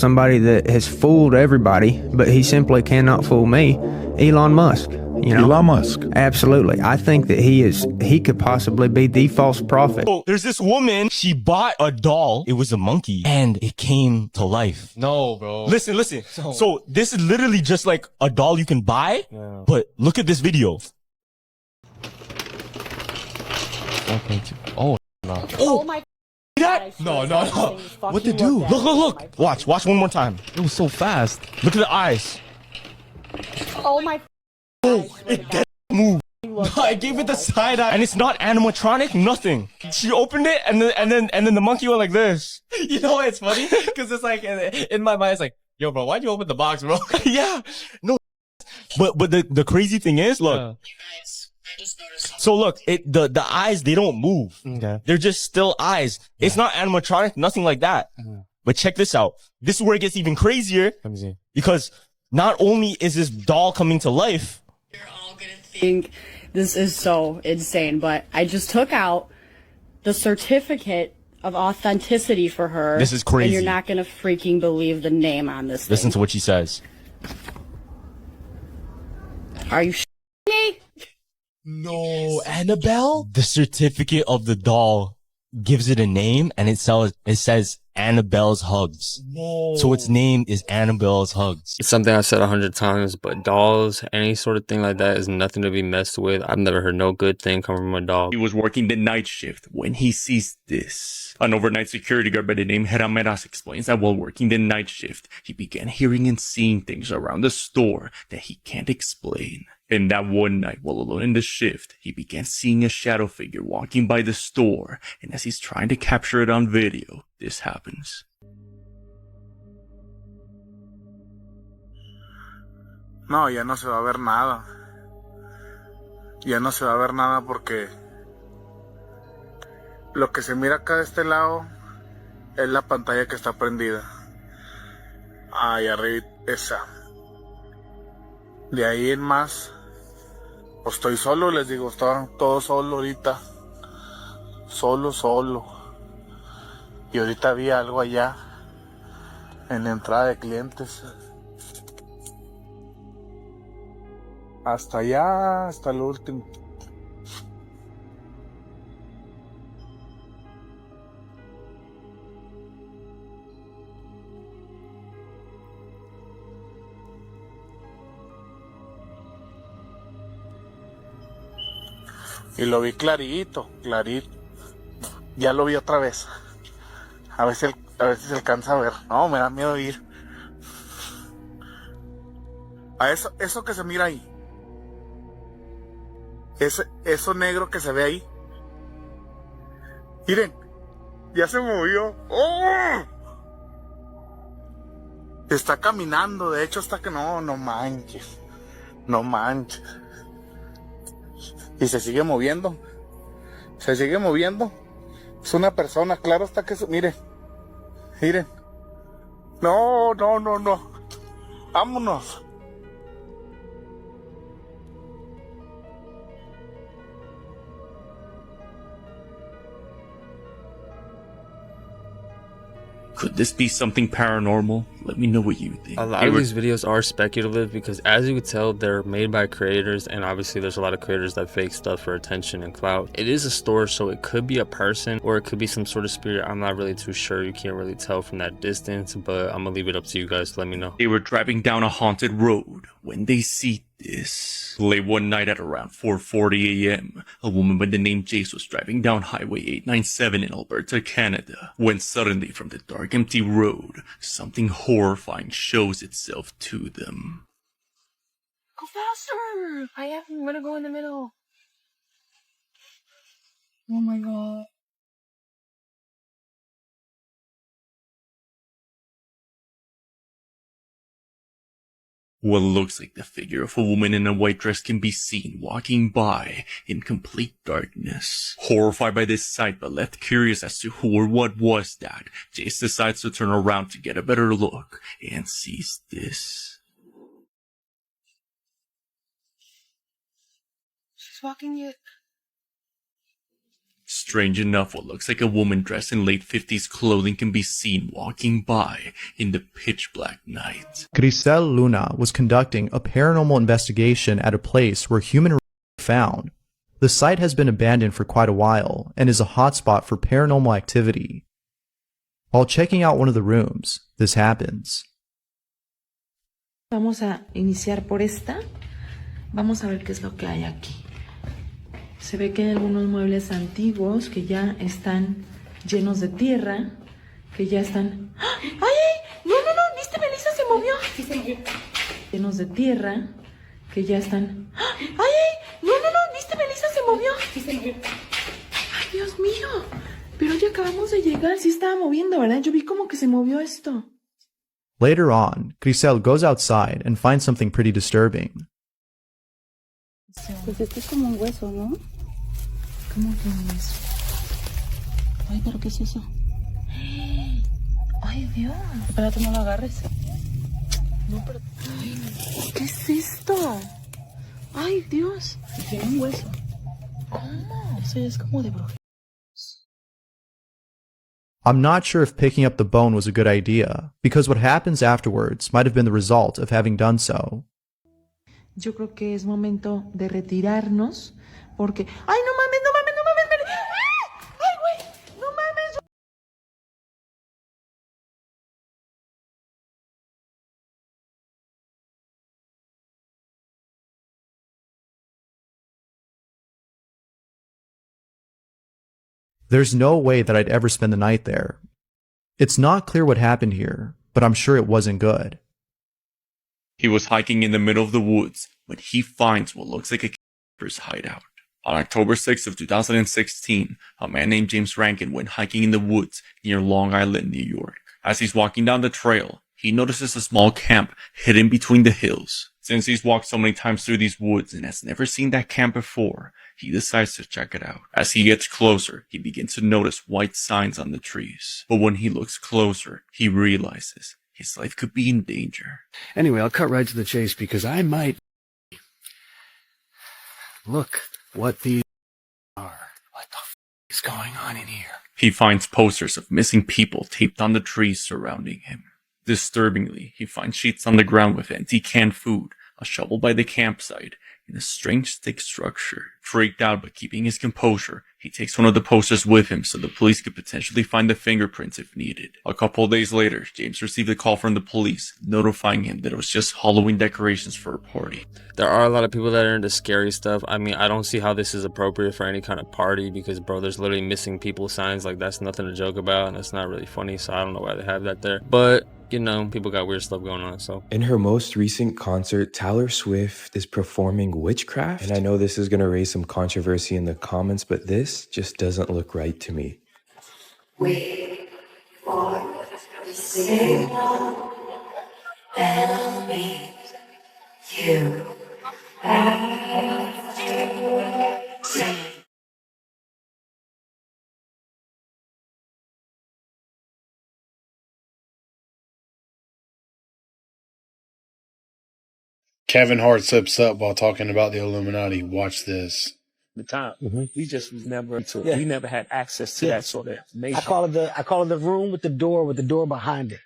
somebody that has fooled everybody, but he simply cannot fool me. Elon Musk. You know? Elon Musk. Absolutely. I think that he could possibly be the false prophet. So there's this woman, she bought a doll. It was a monkey and it came to life. No, bro. Listen. No. So this is literally just like a doll you can buy, but look at this video. Oh, no. Oh my That? No. What to do? Look. Watch one more time. It was so fast. Look at the eyes. Oh my. It dead moved. I gave it the side eye, and it's not animatronic, nothing. She opened it, and then the monkey went like this. You know why it's funny? Because it's like, in my mind, it's like, yo, bro, why'd you open the box, bro? Yeah, no. But the crazy thing is, look. So look, the eyes, they don't move. Okay. They're just still eyes. It's not animatronic, nothing like that. But check this out. This is where it gets even crazier. Let me see. Because not only is this doll coming to life, You're all gonna think this is so insane, but I just took out the certificate of authenticity for her. This is crazy. And you're not gonna freaking believe the name on this listen thing. to what she says. Are you me? No, Annabelle? The certificate of the doll gives it a name, and it says Annabelle's Hugs. No. So its name is Annabelle's Hugs. It's something I've said 100 times, but dolls, any sort of thing like that is nothing to be messed with. I've never heard no good thing come from a doll. He was working the night shift when he sees this. An overnight security guard by the name Hatman explains that while working the night shift, he began hearing and seeing things around the store that he can't explain. And that one night, while alone in the shift, he began seeing a shadow figure walking by the store, and as he's trying to capture it on video, this happens. No, ya no se va a ver nada. Ya no se va a ver nada porque lo que se mira acá de este lado es la pantalla que está prendida. Ahí arriba, esa. De ahí en más, pues estoy solo, les digo, estoy todo solo ahorita. Solo. Y ahorita vi algo allá, en la entrada de clientes. Hasta allá, hasta el último. Y lo vi clarito. Ya lo vi otra vez. A ver si se alcanza a ver. No, me da miedo ir. A eso que se mira ahí. Eso negro que se ve ahí. Miren, ya se movió. ¡Oh! Está caminando, de hecho hasta que no manches. No manches. Y se sigue moviendo. Es una persona, claro está que... Miren. No. Vámonos. Could this be something paranormal? Let me know what you think. A lot of these videos are speculative because, as you could tell, they're made by creators, and obviously there's a lot of creators that fake stuff for attention and clout. It is a store, so it could be a person or it could be some sort of spirit. I'm not really too sure. You can't really tell from that distance, but I'm gonna leave it up to you guys to let me know. They were driving down a haunted road when they see this. Late one night at around 4:40 a.m., a woman by the name Jace was driving down Highway 897 in Alberta, Canada, when suddenly from the dark empty road, something horrifying shows itself to them. Go faster! I'm gonna go in the middle. Oh my god. What looks like the figure of a woman in a white dress can be seen walking by in complete darkness. Horrified by this sight but left curious as to who or what was that, Jace decides to turn around to get a better look and sees this. She's walking yet. Strange enough, what looks like a woman dressed in late 50s clothing can be seen walking by in the pitch black night. Grisel Luna was conducting a paranormal investigation at a place where human remains were found. The site has been abandoned for quite a while and is a hotspot for paranormal activity. While checking out one of the rooms, this happens. Vamos a iniciar por esta. Vamos a ver qué es lo que hay aquí. Se ve que hay algunos muebles antiguos que ya están llenos de tierra, que ya están... ¡Ay, ay! ¡No, no, no! ¿Viste, Melissa? Se movió. Sí, se movió. Llenos de tierra, que ya están... ¡Ay, ay! ¡No, no, no! ¿Viste, Melissa? Se movió. Sí, se movió. ¡Ay, Dios mío! Pero ya acabamos de llegar. Sí estaba moviendo, ¿verdad? Yo vi como que se movió esto. Later on, Grisel goes outside and finds something pretty disturbing. Pues esto es como un hueso, ¿no? ¿Cómo que un hueso? Ay, ¿pero qué es eso? Ay, Dios. Espérate, no lo agarres. No, pero... ¿Qué es esto? Ay, Dios. Tiene un hueso. ¿Cómo? Eso ya es como de brujería. I'm not sure if picking up the bone was a good idea, because what happens afterwards might have been the result of having done so. Yo creo que es momento de retirarnos, porque... ¡Ay, no mames, no mames, no mames! ¡Ay, güey! ¡No mames! There's no way that I'd ever spend the night there. It's not clear what happened here, but I'm sure it wasn't good. He was hiking in the middle of the woods when he finds what looks like a kidnapper's hideout. On October 6th of 2016, a man named James Rankin went hiking in the woods near Long Island, New York. As he's walking down the trail, he notices a small camp hidden between the hills. Since he's walked so many times through these woods and has never seen that camp before, he decides to check it out. As he gets closer, he begins to notice white signs on the trees. But when he looks closer, he realizes his life could be in danger. Anyway, I'll cut right to the chase because I might... Look what these are. What the f*** is going on in here? He finds posters of missing people taped on the trees surrounding him. Disturbingly, he finds sheets on the ground with empty canned food, a shovel by the campsite, and a strange stick structure. Freaked out but keeping his composure, he takes one of the posters with him so the police could potentially find the fingerprints if needed. A couple days later, James received a call from the police, notifying him that it was just Halloween decorations for a party. There are a lot of people that are into scary stuff. I mean, I don't see how this is appropriate for any kind of party because, bro, there's literally missing people signs. Like, that's nothing to joke about, and it's not really funny, so I don't know why they have that there. But, you know, people got weird stuff going on, so. In her most recent concert, Taylor Swift is performing witchcraft. And I know this is going to raise some controversy in the comments, but this just doesn't look right to me. Wait for the signal, enemies, you have to see. Kevin Hart's upset while talking about the Illuminati. Watch this. The time we just was never we never had access to that sort of information. I call it the room with the door behind it.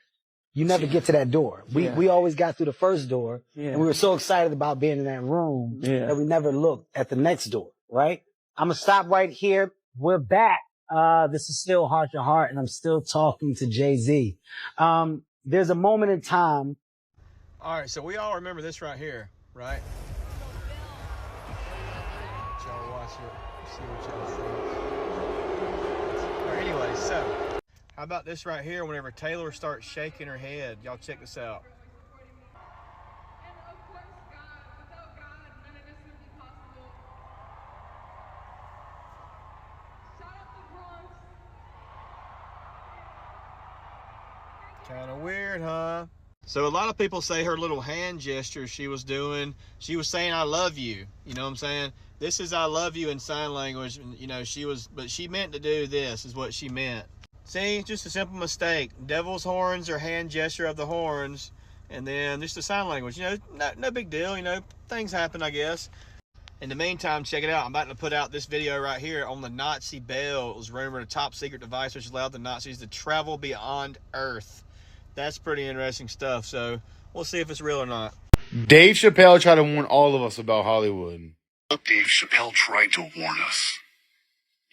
You never get to that door. We always got through the first door, and we were so excited about being in that room that we never looked at the next door. Right? I'm gonna stop right here. We're back. This is still Heart to Heart, and I'm still talking to Jay-Z. There's a moment in time. All right, so we all remember this right here, right? Y'all watch it, see what y'all think. All right, anyway, so how about this right here? Whenever Taylor starts shaking her head, y'all check this out. Kind of weird, huh? So a lot of people say her little hand gesture she was doing, she was saying, I love you. You know what I'm saying? This is I love you in sign language. You know, but she meant to do this is what she meant. See, just a simple mistake. Devil's horns or hand gesture of the horns. And then just a sign language. You know, no big deal. You know, things happen, I guess. In the meantime, check it out. I'm about to put out this video right here on the Nazi bell. It was rumored a top secret device which allowed the Nazis to travel beyond Earth. That's pretty interesting stuff. So we'll see if it's real or not. Dave Chappelle tried to warn all of us about Hollywood. Dave Chappelle tried to warn us.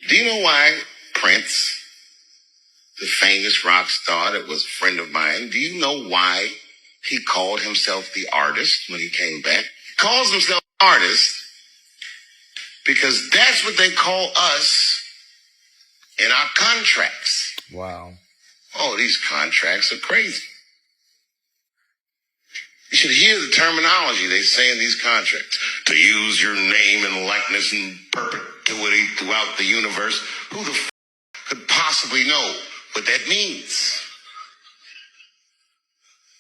Do you know why Prince, the famous rock star that was a friend of mine, do you know why he called himself the artist when he came back? He calls himself artist because that's what they call us in our contracts. Wow. Oh, these contracts are crazy. You should hear the terminology they say in these contracts. To use your name and likeness in perpetuity throughout the universe. Who the could possibly know what that means?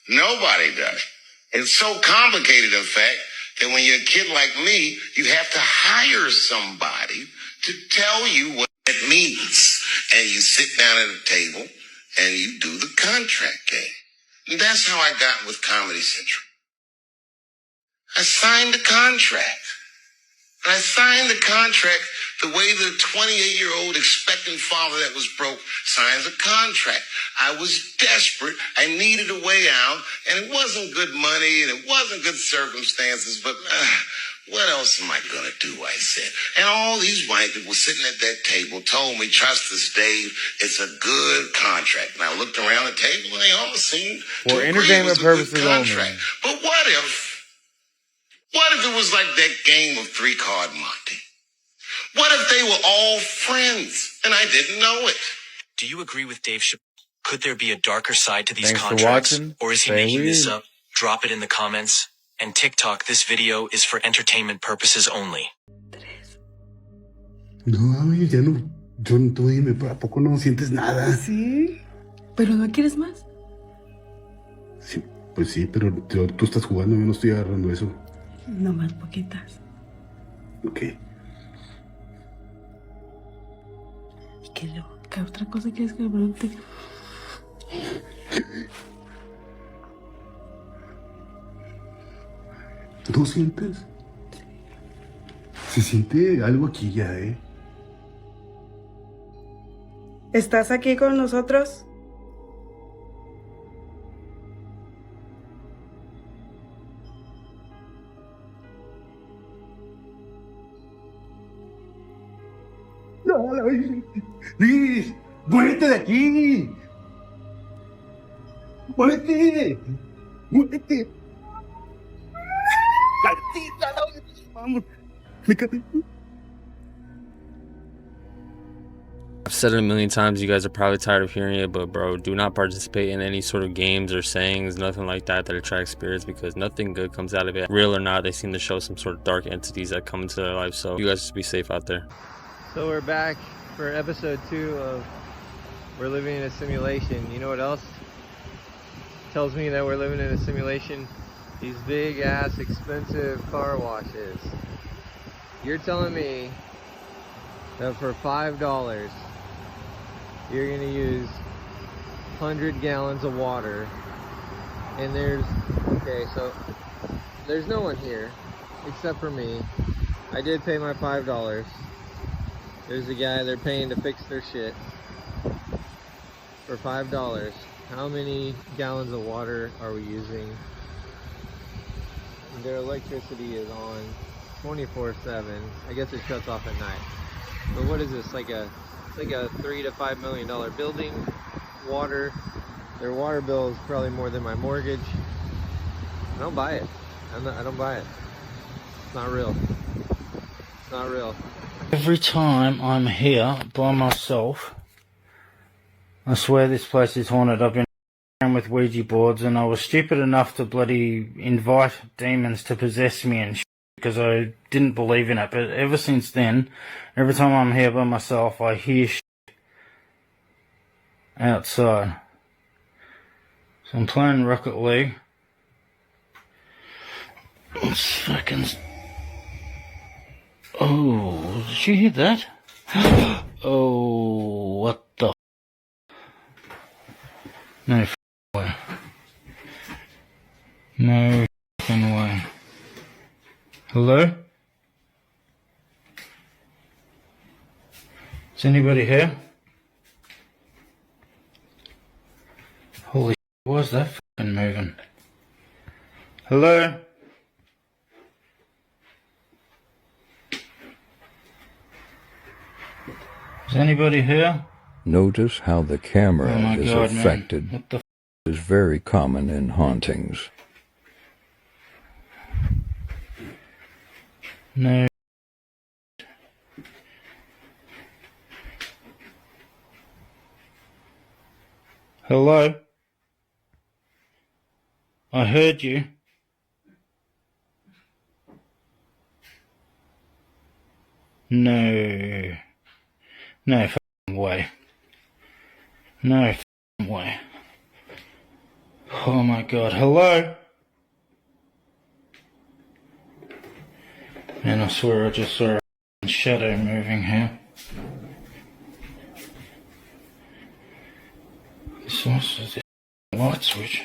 Nobody does. It's so complicated, in fact, that when you're a kid like me, you have to hire somebody to tell you what it means. And you sit down at a table and you do the contract game. And that's how I got with Comedy Central. I signed the contract. And I signed the contract the way that a 28-year-old expectant father that was broke signs a contract. I was desperate. I needed a way out. And it wasn't good money and it wasn't good circumstances. But what else am I going to do, I said. And all these white people sitting at that table told me, trust us, Dave, it's a good contract. And I looked around the table and they all seemed For entertainment purposes only. But what if it was like that game of 3-Card Monte? What if they were all friends and I didn't know it? Do you agree with Dave Chappelle? Could there be a darker side to these Thanks contracts? for watching. Or is he Stay making this weird. up? Drop it in the comments. And TikTok, this video is for entertainment purposes only. No, ya no. Tú dime, ¿a poco no sientes nada? Sí. ¿Pero no quieres más? Sí, pues sí, pero tú estás jugando, yo no estoy agarrando eso. No más poquitas. Ok. ¿Y qué luego? ¿Qué otra cosa quieres que le pregunte? ¿No sientes? Se siente algo aquí ya, ¿eh? ¿Estás aquí con nosotros? No, ¡Liz! ¡Muévete de aquí! ¡Muévete! ¡Muévete! Vamos. I've said it a million times, you guys are probably tired of hearing it, but bro, do not participate in any sort of games or sayings, nothing like that attract spirits, because nothing good comes out of it. Real or not, they seem to show some sort of dark entities that come into their life, so you guys just be safe out there. So we're back for episode 2 of We're Living in a Simulation. You know what else tells me that we're living in a simulation? These big ass expensive car washes. You're telling me that for $5 you're gonna use 100 gallons of water, and there's no one here except for me. I did pay my $5. There's a guy they're paying to fix their shit for $5. How many gallons of water are we using? Their electricity is on 24/7. I guess it shuts off at night. But what is this? It's like a $3 to $5 million building. Water. Their water bill is probably more than my mortgage. I don't buy it. I don't buy it. It's not real. It's not real. Every time I'm here by myself, I swear this place is haunted. I've been around with Ouija boards, and I was stupid enough to bloody invite demons to possess me and shit because I didn't believe in it. But ever since then, every time I'm here by myself, I hear shit outside. So I'm playing Rocket League. It's fucking... Oh, did you hear that? Oh, what the... No way. No fucking way. Hello? Is anybody here? Holy shit, what's that fucking moving? Hello? Is anybody here? Notice how the camera Oh my is God, man. affected. What the Is very common in hauntings. No. Hello? I heard you. No. No f***ing way. No f***ing way. Oh my God. Hello? Man, I swear I just saw a shadow moving here. This was the light switch.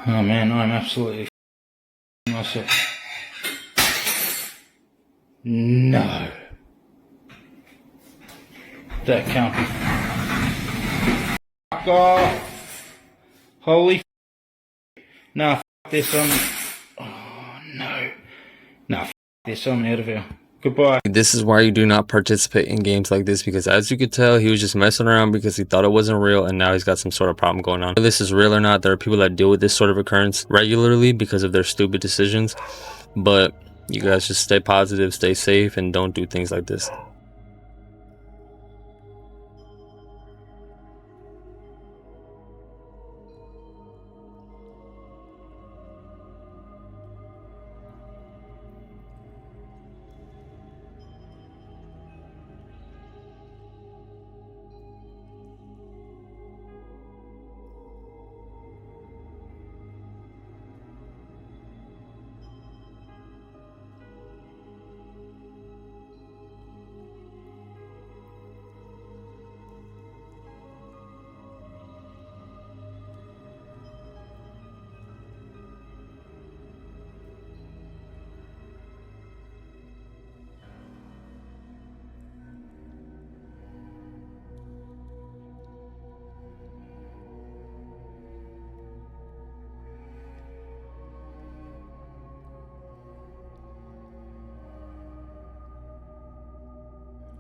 Oh man, I'm absolutely myself. No. That can't be. Fuck off. Holy nah, f this, oh no. Nah, f this, I'm out of here. Goodbye. This is why you do not participate in games like this, because as you could tell, he was just messing around because he thought it wasn't real, and now he's got some sort of problem going on. Whether this is real or not, there are people that deal with this sort of occurrence regularly because of their stupid decisions, but you guys just stay positive, stay safe, and don't do things like this.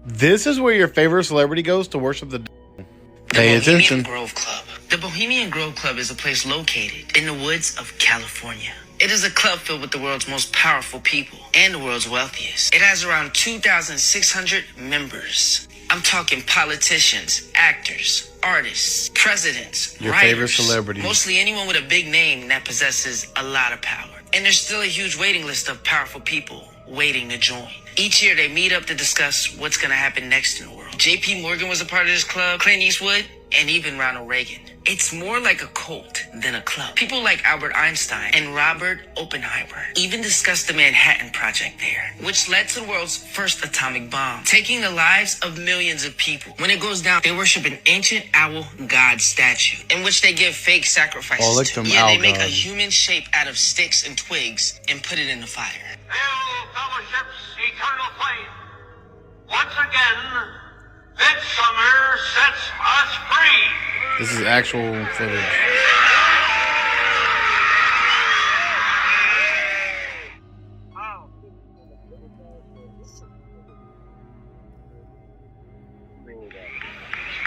This is where your favorite celebrity goes to worship the devil. Pay attention. Grove Club. The Bohemian Grove Club is a place located in the woods of California. It is a club filled with the world's most powerful people and the world's wealthiest. It has around 2,600 members. I'm talking politicians, actors, artists, presidents, Your writers, favorite celebrity. mostly anyone with a big name that possesses a lot of power. And there's still a huge waiting list of powerful people waiting to join. Each year they meet up to discuss what's going to happen next in the world. JP Morgan was a part of this club, Clint Eastwood, and even Ronald Reagan. It's more like a cult than a club. People like Albert Einstein and Robert Oppenheimer even discussed the Manhattan Project there, which led to the world's first atomic bomb, taking the lives of millions of people. When it goes down, they worship an ancient owl god statue, in which they give fake sacrifices Oh, like to. them Yeah, they owl make a gods. human shape out of sticks and twigs and put it in the fire. Fellowship's eternal flame. Once again, midsummer sets us free. This is actual footage.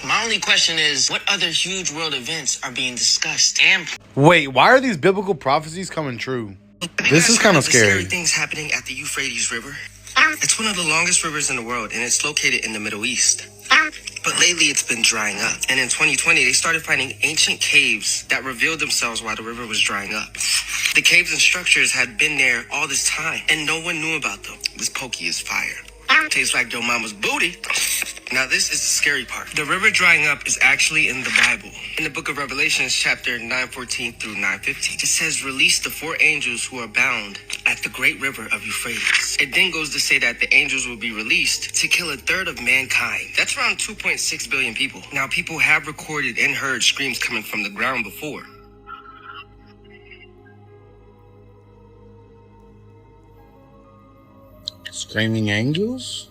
My only question is, what other huge world events are being discussed and Wait, why are these biblical prophecies coming true? This is kind of the scary scary. things happening at the Euphrates River? It's one of the longest rivers in the world, and it's located in the Middle East. But lately, it's been drying up. And in 2020, they started finding ancient caves that revealed themselves while the river was drying up. The caves and structures had been there all this time, and no one knew about them. This pokey is fire. Tastes like your mama's booty. Now, this is the scary part. The river drying up is actually in the Bible. In the book of Revelations, chapter 9:14 through 9:15, it says, release the 4 angels who are bound at the great river of Euphrates. It then goes to say that the angels will be released to kill 1/3 of mankind. That's around 2.6 billion people. Now, people have recorded and heard screams coming from the ground before. Screaming angels?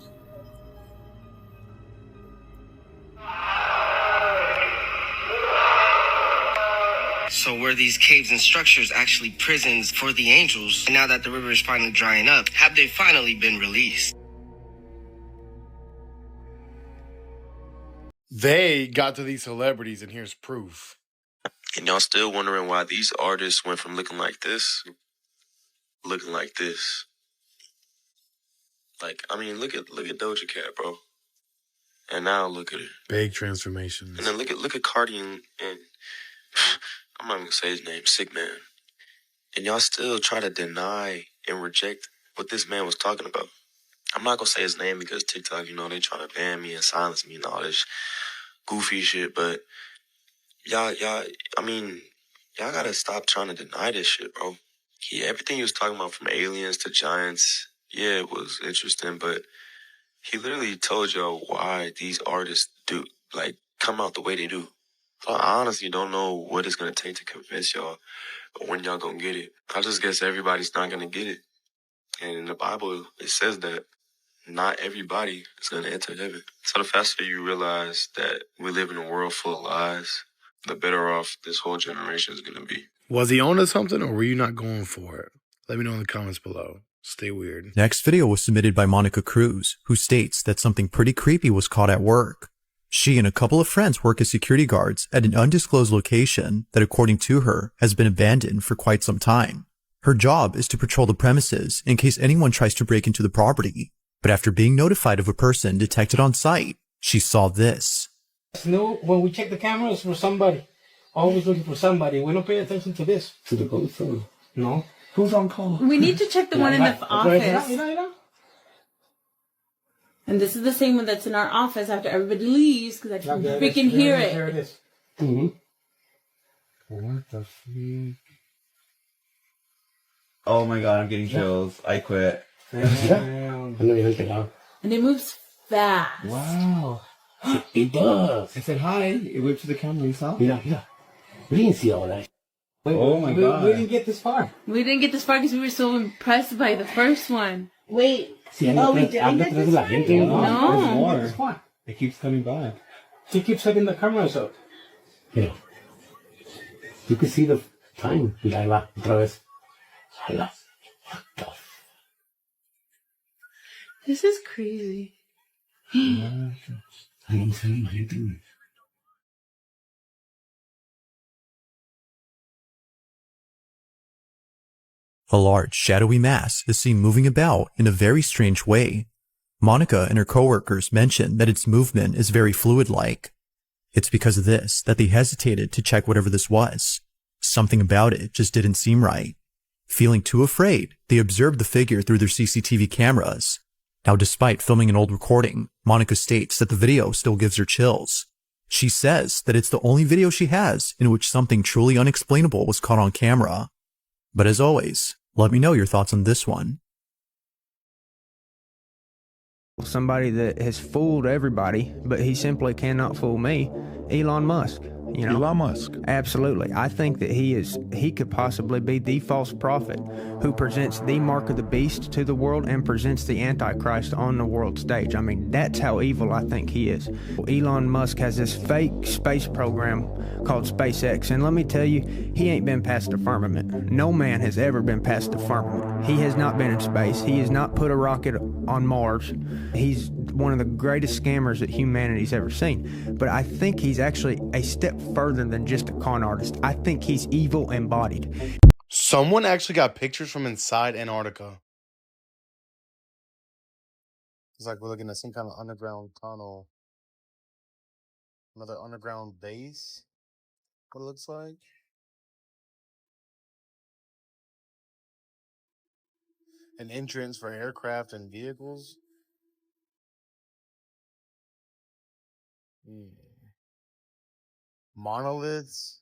So were these caves and structures actually prisons for the angels? And now that the river is finally drying up, have they finally been released? They got to these celebrities, and here's proof. And y'all still wondering why these artists went from looking like this, looking like this. Like, I mean, look at Doja Cat, bro. And now look at her. Big transformations. And then look at Cardi and I'm not even gonna say his name, Sick Man. And y'all still try to deny and reject what this man was talking about. I'm not gonna say his name because TikTok, they trying to ban me and silence me and all this goofy shit, but y'all gotta stop trying to deny this shit, bro. Yeah, everything he was talking about from aliens to giants, yeah, it was interesting, but he literally told y'all why these artists come out the way they do. So I honestly don't know what it's gonna take to convince y'all or when y'all gonna get it. I just guess everybody's not gonna get it. And in the Bible, it says that not everybody is gonna enter heaven. So the faster you realize that we live in a world full of lies, the better off this whole generation is gonna be. Was he on to something, or were you not going for it? Let me know in the comments below. Stay weird. Next video was submitted by Monica Cruz, who states that something pretty creepy was caught at work. She and a couple of friends work as security guards at an undisclosed location that, according to her, has been abandoned for quite some time. Her job is to patrol the premises in case anyone tries to break into the property. But after being notified of a person detected on site, she saw this. No, when we check the cameras for somebody, always looking for somebody. We don't pay attention to this. To the police? No. Who's on call? We need to check the one in the office. And this is the same one that's in our office after everybody leaves because I can freaking hear it. There it is. What the freak? Oh my god, I'm getting chills. I quit. And it moves fast. Wow. It does. I said hi. It went to the camera, you saw? Yeah. We didn't see all that. Oh my god. We didn't get this far. We didn't get this far because we were so impressed by the first one. Wait. We didn't get this far? No. There's more. This far. It keeps coming back. She keeps setting the cameras up. You can see the time. Y ahí va, otra vez. This is crazy. A large, shadowy mass is seen moving about in a very strange way. Monica and her coworkers mention that its movement is very fluid-like. It's because of this that they hesitated to check whatever this was. Something about it just didn't seem right. Feeling too afraid, they observed the figure through their CCTV cameras. Now, despite filming an old recording, Monica states that the video still gives her chills. She says that it's the only video she has in which something truly unexplainable was caught on camera. But as always, let me know your thoughts on this one. Somebody that has fooled everybody, but he simply cannot fool me. Elon Musk. Elon Musk. Absolutely. I think that he could possibly be the false prophet who presents the mark of the beast to the world and presents the Antichrist on the world stage. I mean, that's how evil I think he is. Elon Musk has this fake space program called SpaceX, and let me tell you, he ain't been past the firmament. No man has ever been past the firmament. He has not been in space. He has not put a rocket on Mars. He's one of the greatest scammers that humanity's ever seen. But I think he's actually a step further than just a con artist. I think he's evil embodied. Someone actually got pictures from inside Antarctica. It's like we're looking at some kind of underground tunnel. Another underground base. What it looks like. An entrance for aircraft and vehicles. Monoliths.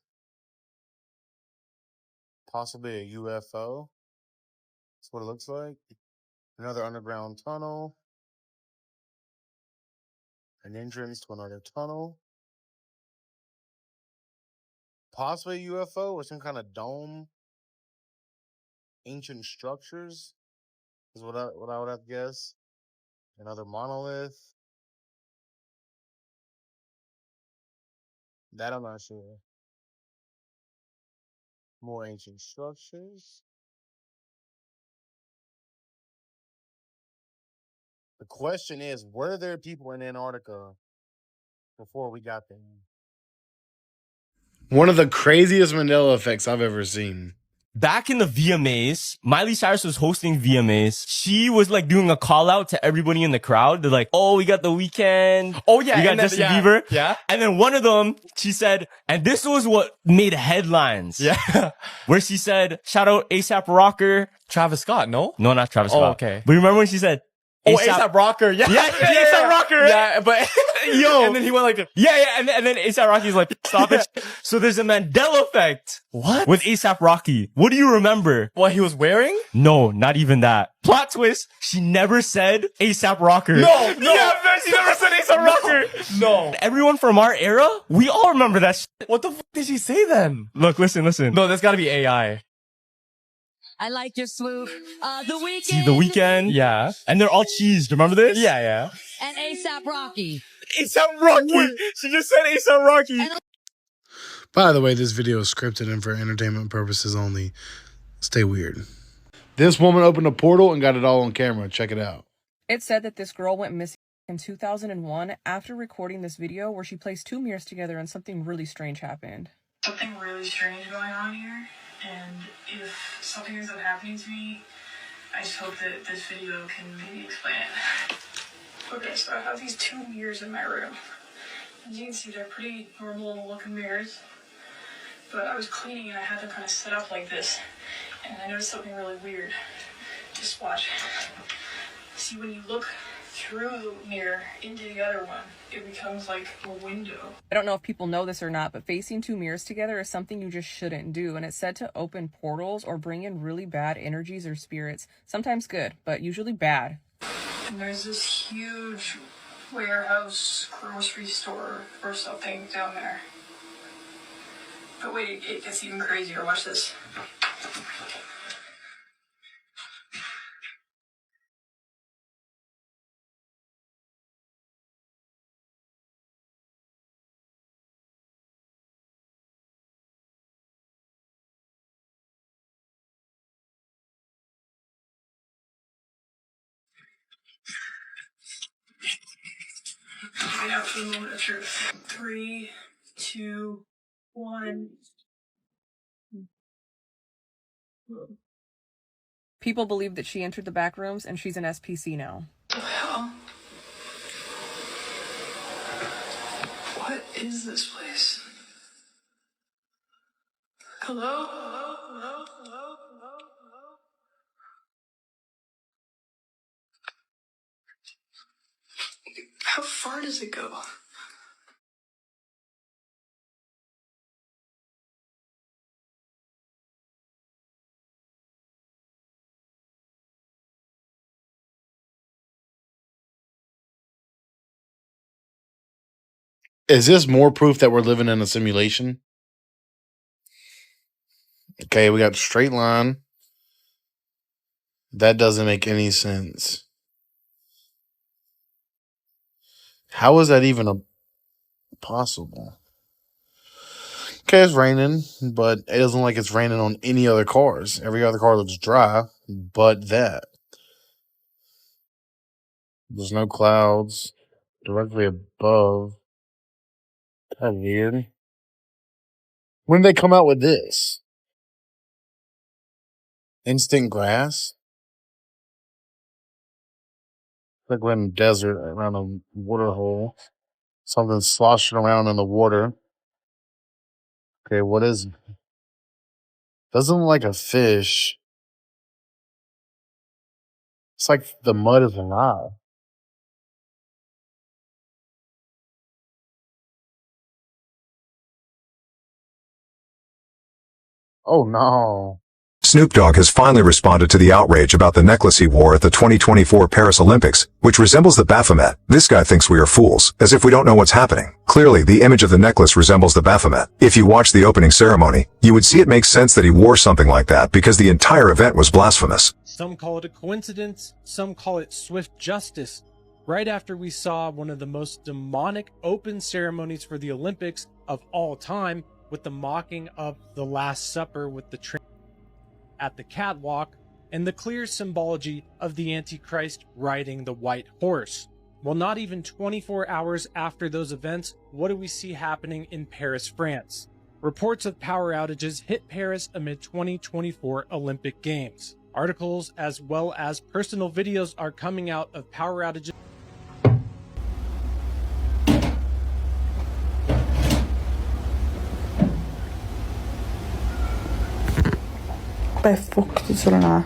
Possibly a UFO. That's what it looks like. Another underground tunnel. An entrance to another tunnel. Possibly a UFO or some kind of dome. Ancient structures is what I would have to guess. Another monolith. That I'm not sure. More ancient structures. The question is, were there people in Antarctica before we got there? One of the craziest Mandela effects I've ever seen. Back in the VMAs, Miley Cyrus was hosting VMAs. She was like doing a call out to everybody in the crowd. They're like, oh, we got The Weeknd. Oh, yeah. We got Justin Bieber. Yeah. And then one of them, she said, and this was what made headlines. Yeah. Where she said, shout out ASAP Rocker. Travis Scott, no? No, not Travis Scott. Oh, okay. But remember when she said, Oh, ASAP Rocker. Yeah. Yeah, ASAP Rocker. Yeah, but yo. And then he went like, yeah. And then ASAP Rocky's like, stop it. So there's a Mandela effect. What? With ASAP Rocky. What do you remember? What he was wearing? No, not even that. Plot twist. She never said ASAP Rocker. No. Yeah, man, she never said ASAP Rocker. No. Everyone from our era, we all remember that shit. What the fuck did she say then? Look, listen. No, there's gotta be AI. I like your swoop. The Weeknd. See, The Weeknd. Yeah. And they're all cheesed. Remember this? Yeah. And ASAP Rocky. ASAP Rocky. She just said ASAP Rocky. By the way, this video is scripted and for entertainment purposes only. Stay weird. This woman opened a portal and got it all on camera. Check it out. It said that this girl went missing in 2001 after recording this video where she placed two mirrors together and something really strange happened. Something really strange going on here, and if something ends up happening to me, I just hope that this video can maybe explain it. Okay, so I have these two mirrors in my room. As you can see, they're pretty normal looking mirrors, but I was cleaning and I had them kind of set up like this, and I noticed something really weird. Just watch. See, when you look through the mirror into the other one, it becomes like a window. I don't know if people know this or not, but facing two mirrors together is something you just shouldn't do, and it's said to open portals or bring in really bad energies or spirits. Sometimes good, but usually bad. And there's this huge warehouse, grocery store or something down there. But wait, it gets even crazier. Watch this. Wait out for the moment of truth. 3, 2, 1. People believe that she entered the back rooms and she's an SPC now. What the hell? What is this place? Hello? Hello? How far does it go? Is this more proof that we're living in a simulation? Okay, we got straight line. That doesn't make any sense. How is that even possible? Okay, it's raining, but it doesn't look like it's raining on any other cars. Every other car looks dry, but that. There's no clouds directly above. That's weird. When did they come out with this? Instant grass? Like we're in the desert around a water hole. Something sloshing around in the water. Okay, what is it? Doesn't look like a fish. It's like the mud is alive. Oh no. Snoop Dogg has finally responded to the outrage about the necklace he wore at the 2024 Paris Olympics, which resembles the baphomet. This guy thinks we are fools, as if we don't know what's happening. Clearly, the image of the necklace resembles the baphomet. If you watch the opening ceremony, you would see it makes sense that he wore something like that because the entire event was blasphemous. Some call it a coincidence, some call it swift justice. right after we saw one of the most demonic open ceremonies for the Olympics of all time, with the mocking of the Last Supper with the at the catwalk, and the clear symbology of the Antichrist riding the white horse. Well, not even 24 hours after those events, what do we see happening in Paris, France? Reports of power outages hit Paris amid 2024 Olympic Games. Articles as well as personal videos are coming out of power outages. Vad fuktigt sådana.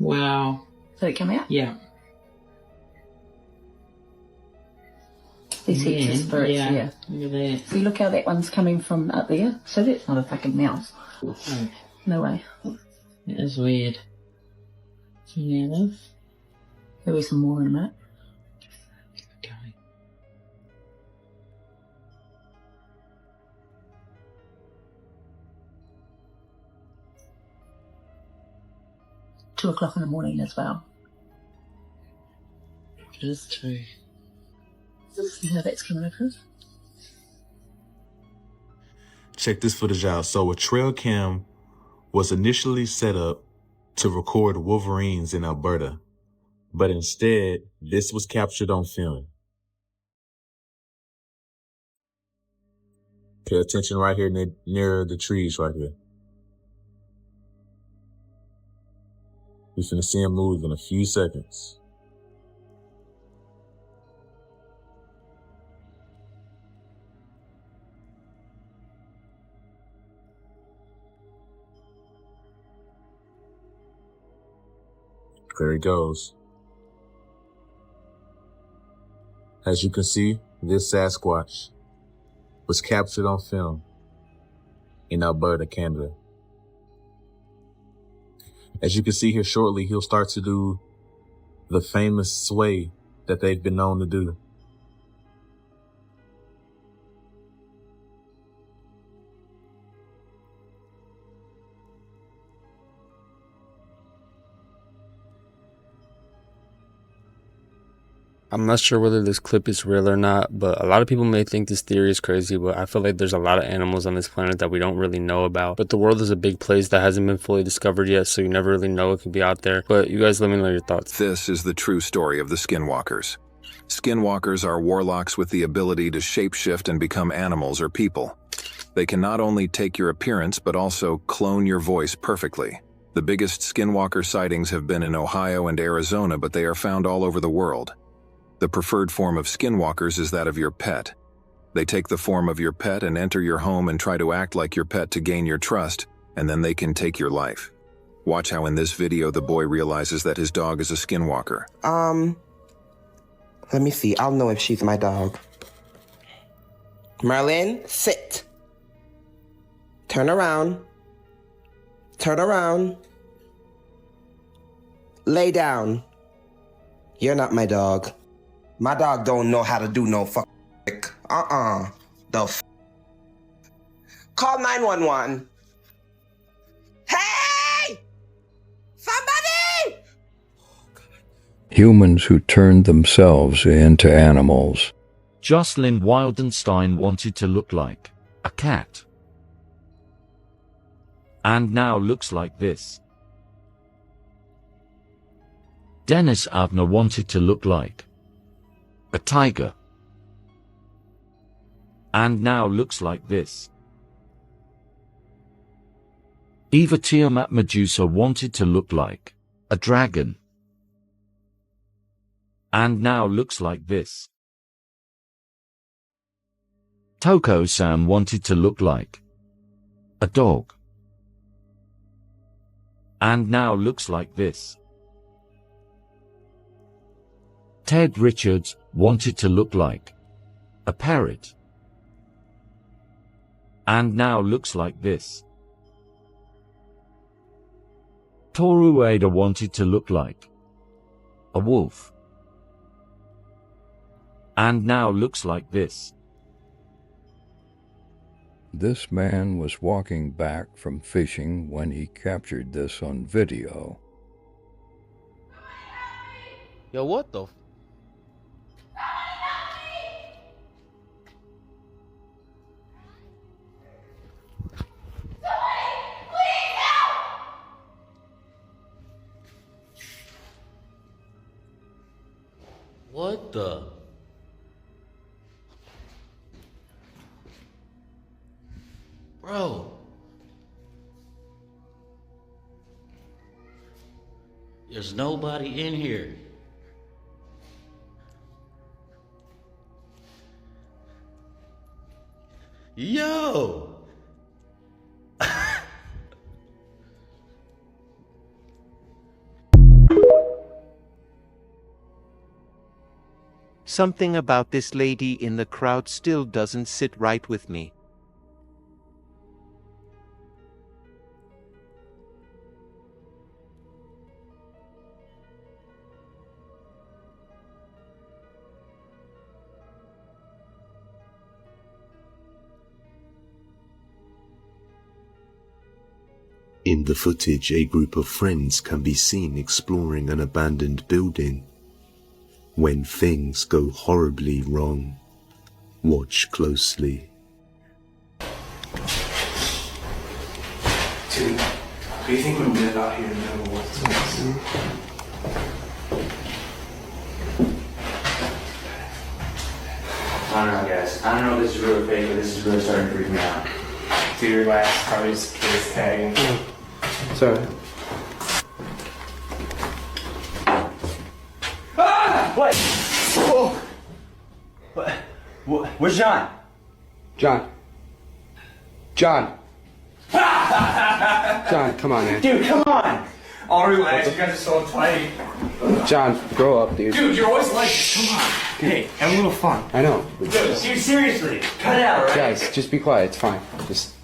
Wow. Did it come out? Yeah. These heaps of spirits, yeah. Look at that. See, look how that one's coming from up there. So that's not a fucking mouse. Oh, No way. that is weird. Yeah, that's... There'll be some more in a minute. Okay. Two 2:00 in the morning as well. It is true. See how that's coming across? Check this footage out. So a trail cam was initially set up to record wolverines in Alberta, but instead, this was captured on film. Pay attention right here near the trees right here. We're finna see him move in a few seconds. There he goes. As you can see, this Sasquatch was captured on film in Alberta, Canada. As you can see here shortly, he'll start to do the famous sway that they've been known to do. I'm not sure whether this clip is real or not, but a lot of people may think this theory is crazy, but I feel like there's a lot of animals on this planet that we don't really know about. But the world is a big place that hasn't been fully discovered yet, so you never really know what could be out there. But you guys let me know your thoughts. This is the true story of the Skinwalkers. Skinwalkers are warlocks with the ability to shapeshift and become animals or people. They can not only take your appearance, but also clone your voice perfectly. The biggest Skinwalker sightings have been in Ohio and Arizona, but they are found all over the world. The preferred form of Skinwalkers is that of your pet. They take the form of your pet and enter your home and try to act like your pet to gain your trust, and then they can take your life. Watch how in this video the boy realizes that his dog is a Skinwalker. Let me see. I'll know if she's my dog. Merlin, sit. Turn around. Turn around. Lay down. You're not my dog. My dog don't know how to do no fuck. Call 911. Hey! Somebody! Humans who turned themselves into animals. Jocelyn Wildenstein wanted to look like a cat. And now looks like this. Dennis Abner wanted to look like a tiger. And now looks like this. Eva Tiamat Medusa wanted to look like a dragon. And now looks like this. Toko Sam wanted to look like a dog. And now looks like this. Ted Richards wanted to look like a parrot. And now looks like this. Toru Ada wanted to look like a wolf. And now looks like this. This man was walking back from fishing when he captured this on video. Yo, what the? What the? Bro. There's nobody in here. Yo. Something about this lady in the crowd still doesn't sit right with me. In the footage, a group of friends can be seen exploring an abandoned building. When things go horribly wrong, watch closely. Dude, what do you think we live out here in the middle of the woods? I don't know, guys. I don't know if this is real or fake, but this is really starting to freak me out. Dude, relax. Probably just kids tagging. Sorry. What? Whoa. What? Where's John? John. John, come on, man. Dude, come on. I'll relax. You guys are so tight. John, grow up, dude. Dude, you're always like, come on. Hey, have a little fun. I know. Dude, seriously. Cut it out, right? Guys, just be quiet. It's fine. Just.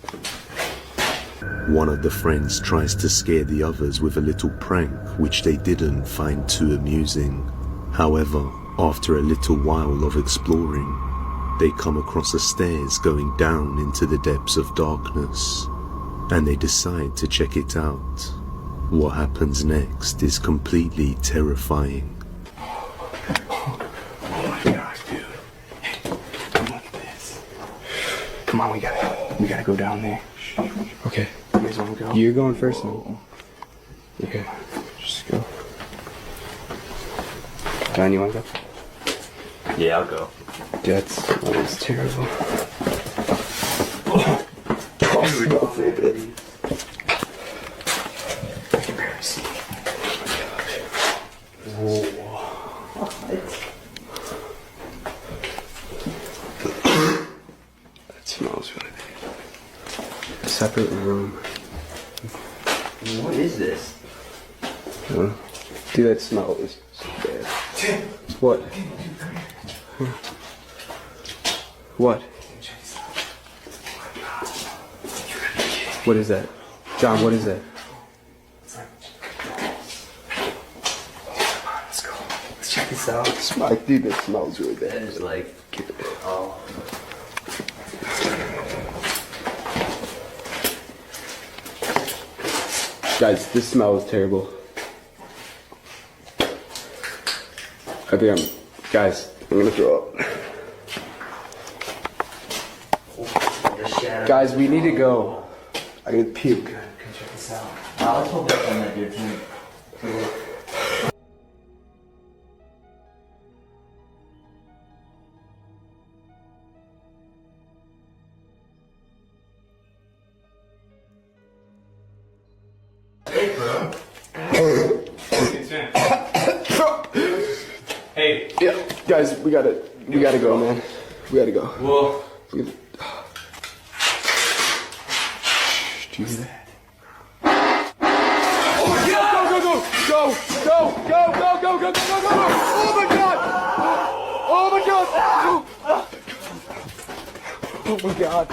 One of the friends tries to scare the others with a little prank, which they didn't find too amusing. However, after a little while of exploring, they come across a stairs going down into the depths of darkness, and they decide to check it out. What happens next is completely terrifying. Oh my gosh, dude. Hey, look at this. Come on, we gotta go down there. Okay. You guys wanna go? You're going first. Okay. Just go. John, you wanna go? Yeah, I'll go. That was terrible. I can barely see. That smells really bad. A separate room. What is this? Dude, that smell is so bad. What? What? What is that? John, what is that? Let's go. Let's check this out. Dude, that smells really bad. It's like, oh. Guys, this smell is terrible. I think guys, I'm gonna throw up. Guys, we need to go. I gotta puke. Can check this out. Let's hold that on that dude. Guys, we gotta go, man. We gotta go. Whoa. Do you hear that? Oh my God! Go! Oh my God! Oh my God! Oh my God!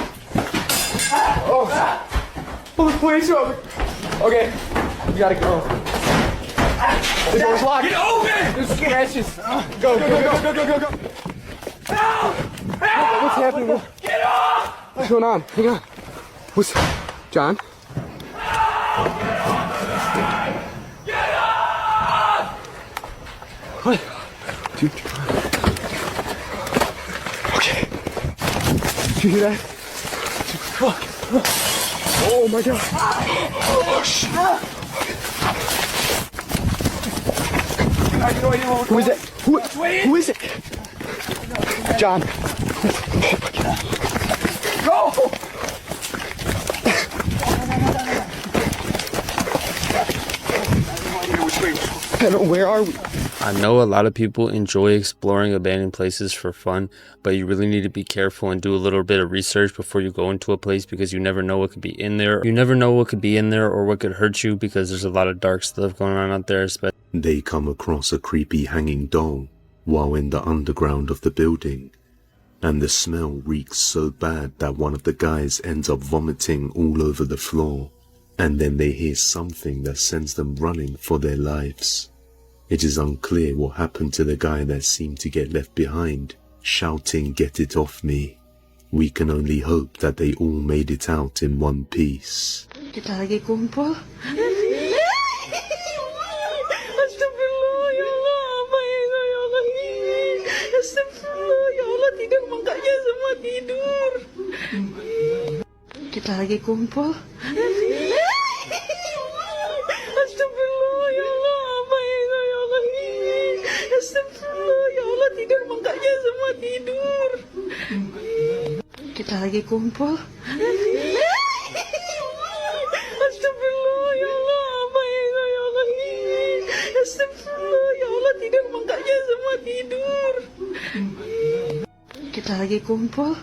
Oh, the police are open. Okay, we gotta go. The door's locked. Get open! There's scratches. Go. Help! What's happening? Get off! What's going on? Hang on. What's... John? Get off! What? Dude. Okay. Did you hear that? Fuck. Oh my God. Oh shit. Who is it? Who is it? John. Go! Where are we? I know a lot of people enjoy exploring abandoned places for fun, but you really need to be careful and do a little bit of research before you go into a place, because you never know what could be in there. You never know what could be in there or what could hurt you, because there's a lot of dark stuff going on out there. They come across a creepy hanging doll while in the underground of the building, and the smell reeks so bad that one of the guys ends up vomiting all over the floor, and then they hear something that sends them running for their lives. It is unclear what happened to the guy that seemed to get left behind, shouting, "Get it off me." We can only hope that they all made it out in one piece. Kita lagi kumpul. Kita lagi kumpul. Kita lagi kumpul. Kita lagi kumpul.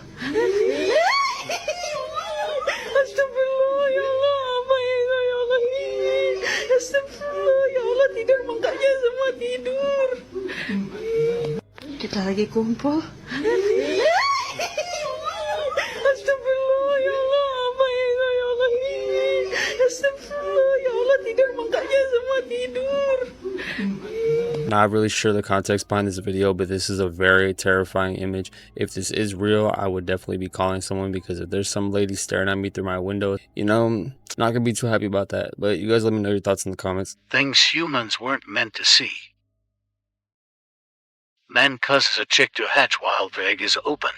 Kita lagi kumpul. Not really sure the context behind this video, but this is a very terrifying image. If this is real, I would definitely be calling someone, because if there's some lady staring at me through my window, not gonna be too happy about that. But you guys let me know your thoughts in the comments. Things humans weren't meant to see. Man causes a chick to hatch while the egg is open.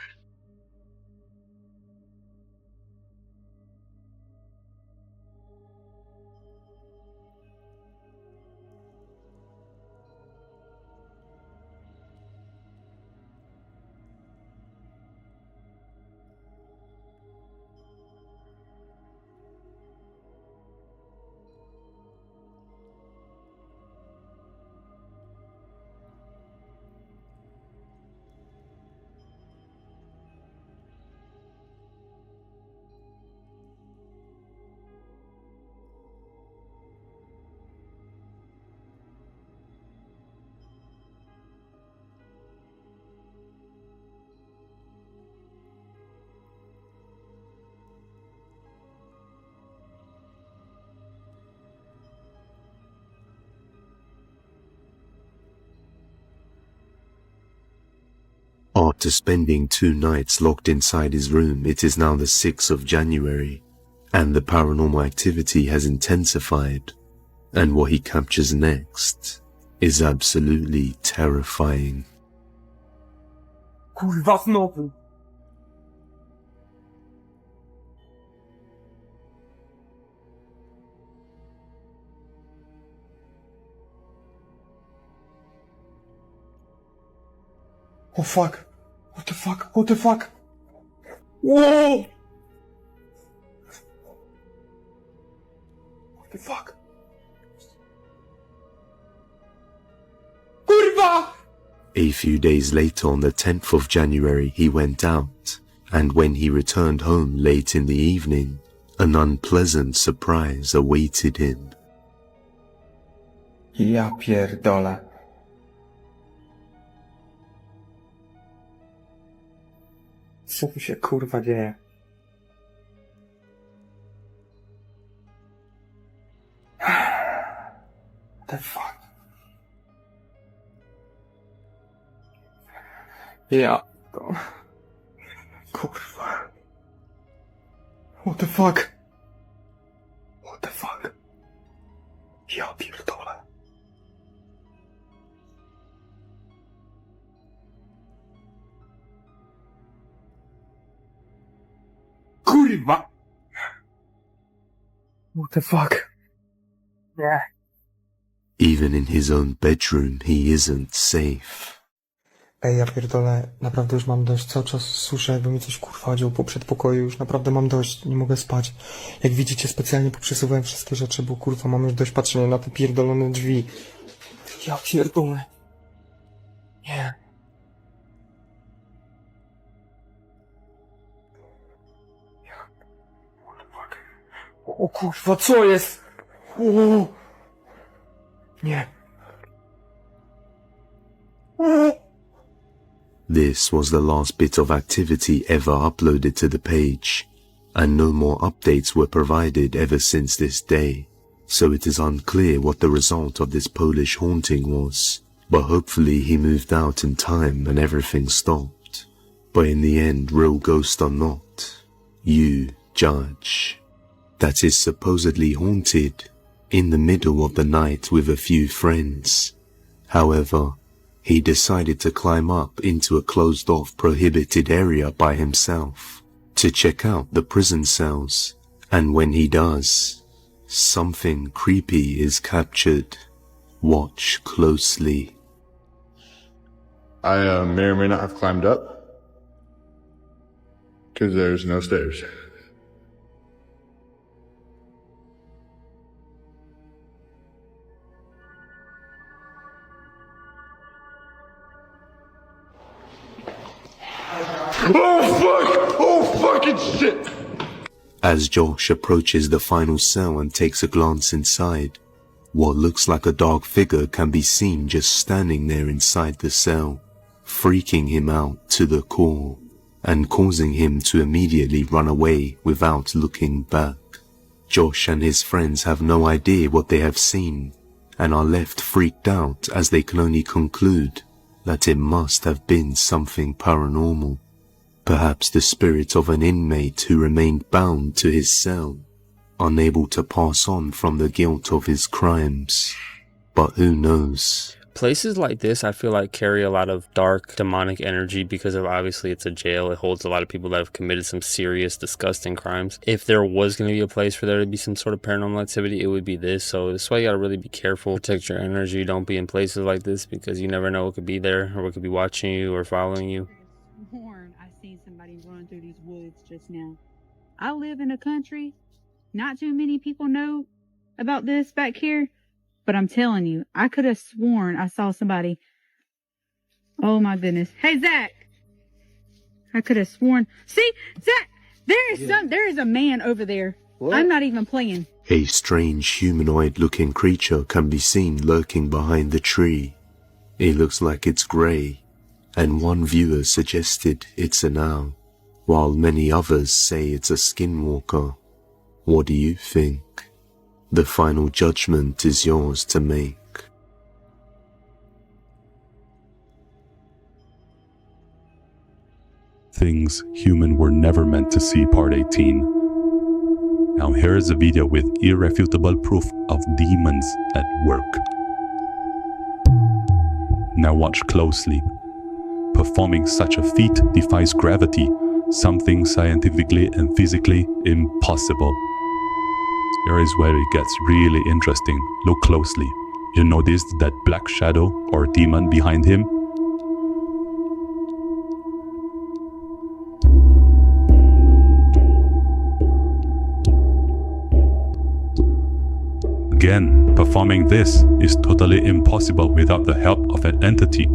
After spending 2 nights locked inside his room, it is now the 6th of January, and the paranormal activity has intensified, and what he captures next is absolutely terrifying. Kurwa znowu. Oh fuck. What the fuck? What the fuck? Whoa! What the fuck? Kurwa! A few days later, on the 10th of January, he went out, and when he returned home late in the evening, an unpleasant surprise awaited him. Ja pierdolę. Co tu się kurwa dzieje? What the fuck? Ja to... Kurwa. What the fuck? What the fuck? Ja pierdolę. Kurwa! What the fuck? Yeah. Even in his own bedroom, he isn't safe. Ej, ja pierdolę, naprawdę już mam dość, cały czas słyszę, jakby mi coś kurwa dział po przedpokoju, już naprawdę mam dość, nie mogę spać. Jak widzicie, specjalnie poprzesuwałem wszystkie rzeczy, bo kurwa mam już dość patrzenia na te pierdolone drzwi. Ja pierdolę. Nie. O kurwa, co jest? O! Nie. This was the last bit of activity ever uploaded to the page, and no more updates were provided ever since this day, so it is unclear what the result of this Polish haunting was, but hopefully he moved out in time and everything stopped. But in the end, real ghosts are not. You judge. That is supposedly haunted in the middle of the night with a few friends. However, he decided to climb up into a closed-off prohibited area by himself to check out the prison cells, and when he does, something creepy is captured. Watch closely. I may or may not have climbed up, because there's no stairs. Oh fuck! Oh fucking shit! As Josh approaches the final cell and takes a glance inside, what looks like a dark figure can be seen just standing there inside the cell, freaking him out to the core, and causing him to immediately run away without looking back. Josh and his friends have no idea what they have seen, and are left freaked out as they can only conclude that it must have been something paranormal. Perhaps the spirit of an inmate who remained bound to his cell, unable to pass on from the guilt of his crimes. But who knows? Places like this, I feel like, carry a lot of dark, demonic energy because of, obviously, it's a jail. It holds a lot of people that have committed some serious, disgusting crimes. If there was going to be a place for there to be some sort of paranormal activity, it would be this. So this is why you got to really be careful. Protect your energy. Don't be in places like this because you never know what could be there or what could be watching you or following you. I seen somebody run through these woods just now. I live in a country. Not too many people know about this back here. But I'm telling you, I could have sworn I saw somebody. Oh my goodness. Hey, Zach. I could have sworn. See, Zach, there is a man over there. What? I'm not even playing. A strange humanoid-looking creature can be seen lurking behind the tree. It looks like it's grey, and one viewer suggested it's an owl, while many others say it's a skinwalker. What do you think? The final judgment is yours to make. Things human were never meant to see, part 18. Now here is a video with irrefutable proof of demons at work. Now watch closely. Performing such a feat defies gravity, something scientifically and physically impossible. Here is where it gets really interesting. Look closely. You notice that black shadow or demon behind him? Again, performing this is totally impossible without the help of an entity.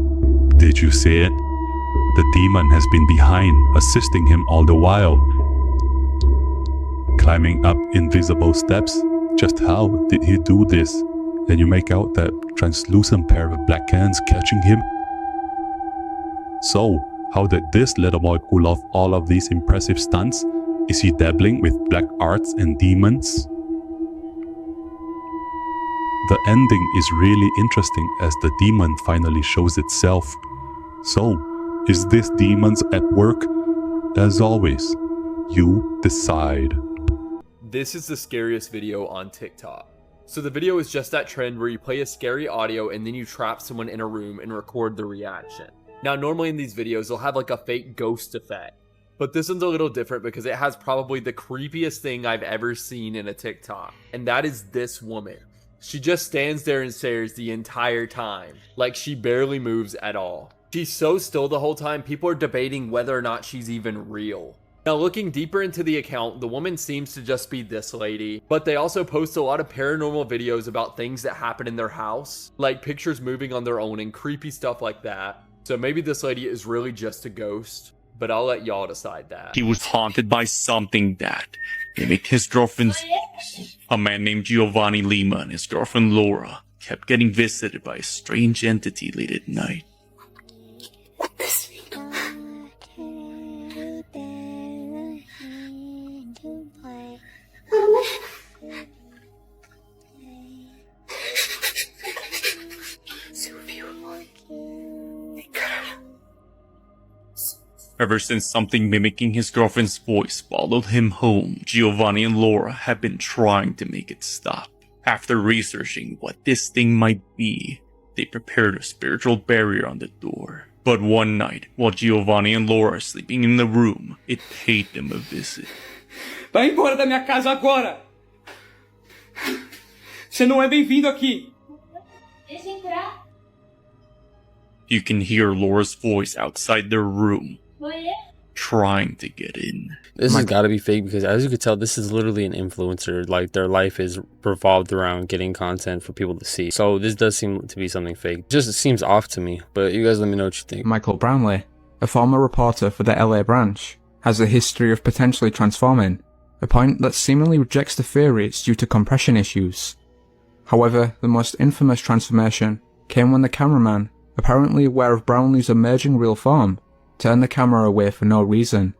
Did you see it? The demon has been behind, assisting him all the while. Climbing up invisible steps. Just how did he do this? And you make out that translucent pair of black hands catching him? So, how did this little boy pull off all of these impressive stunts? Is he dabbling with black arts and demons? The ending is really interesting as the demon finally shows itself. So, is this demons at work? As always, you decide. This is the scariest video on TikTok. So the video is just that trend where you play a scary audio and then you trap someone in a room and record the reaction. Now normally in these videos they'll have like a fake ghost effect, but this one's a little different because it has probably the creepiest thing I've ever seen in a TikTok, and that is this woman. She just stands there and stares the entire time, like she barely moves at all. She's so still the whole time, people are debating whether or not she's even real. Now looking deeper into the account, the woman seems to just be this lady, but they also post a lot of paranormal videos about things that happen in their house, like pictures moving on their own and creepy stuff like that. So maybe this lady is really just a ghost, but I'll let y'all decide that. He was haunted by something that mimicked his girlfriend's voice. A man named Giovanni Lima and his girlfriend Laura kept getting visited by a strange entity late at night. Ever since something mimicking his girlfriend's voice followed him home, Giovanni and Laura have been trying to make it stop. After researching what this thing might be, they prepared a spiritual barrier on the door. But one night, while Giovanni and Laura are sleeping in the room, it paid them a visit. Vai embora da minha casa agora! Você não é bem-vindo aqui! Deixa entrar. You can hear Laura's voice outside their room, trying to get in. This has got to be fake because, as you could tell, this is literally an influencer. Like, their life is revolved around getting content for people to see. So this does seem to be something fake. Just it seems off to me, but you guys let me know what you think. Michael Brownlee, a former reporter for the LA branch, has a history of potentially transforming, a point that seemingly rejects the theory it's due to compression issues. However, the most infamous transformation came when the cameraman, apparently aware of Brownlee's emerging real form, turned the camera away for no reason.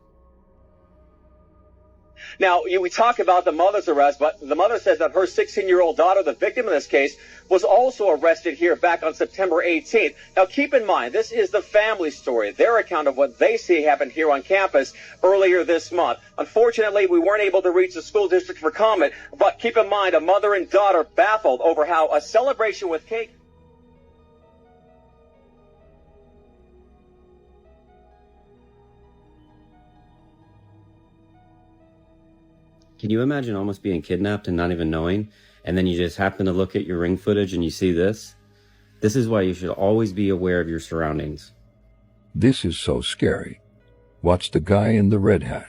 Now, we talk about the mother's arrest, but the mother says that her 16-year-old daughter, the victim in this case, was also arrested here back on September 18th. Now, keep in mind, this is the family story, their account of what they see happened here on campus earlier this month. Unfortunately, we weren't able to reach the school district for comment, but keep in mind, a mother and daughter baffled over how a celebration with cake... Can you imagine almost being kidnapped and not even knowing, and then you just happen to look at your ring footage and you see this? This is why you should always be aware of your surroundings. This is so scary. Watch the guy in the red hat.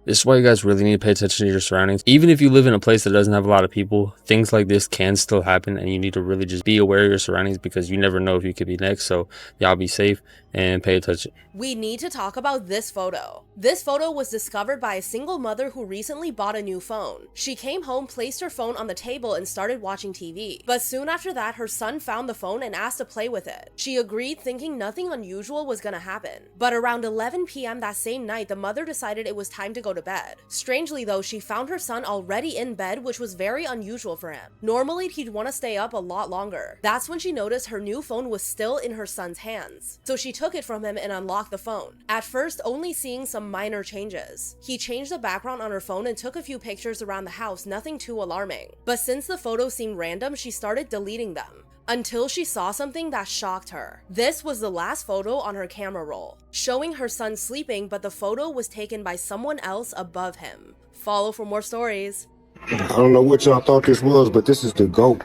This is why you guys really need to pay attention to your surroundings. Even if you live in a place that doesn't have a lot of people, things like this can still happen, and you need to really just be aware of your surroundings because you never know if you could be next. So y'all be safe and pay attention. We need to talk about this photo. This photo was discovered by a single mother who recently bought a new phone. She came home, placed her phone on the table, and started watching TV. But soon after that, her son found the phone and asked to play with it. She agreed, thinking nothing unusual was gonna happen. But around 11 p.m. that same night, the mother decided it was time to go to bed. Strangely though, she found her son already in bed, which was very unusual for him. Normally, he'd want to stay up a lot longer. That's when she noticed her new phone was still in her son's hands. So she took it from him and unlocked the phone. At first, only seeing some minor changes. He changed the background on her phone and took a few pictures around the house, nothing too alarming. But since the photos seemed random, she started deleting them. Until she saw something that shocked her. This was the last photo on her camera roll, showing her son sleeping, but the photo was taken by someone else above him. Follow for more stories. I don't know what y'all thought this was, but this is the GOAT.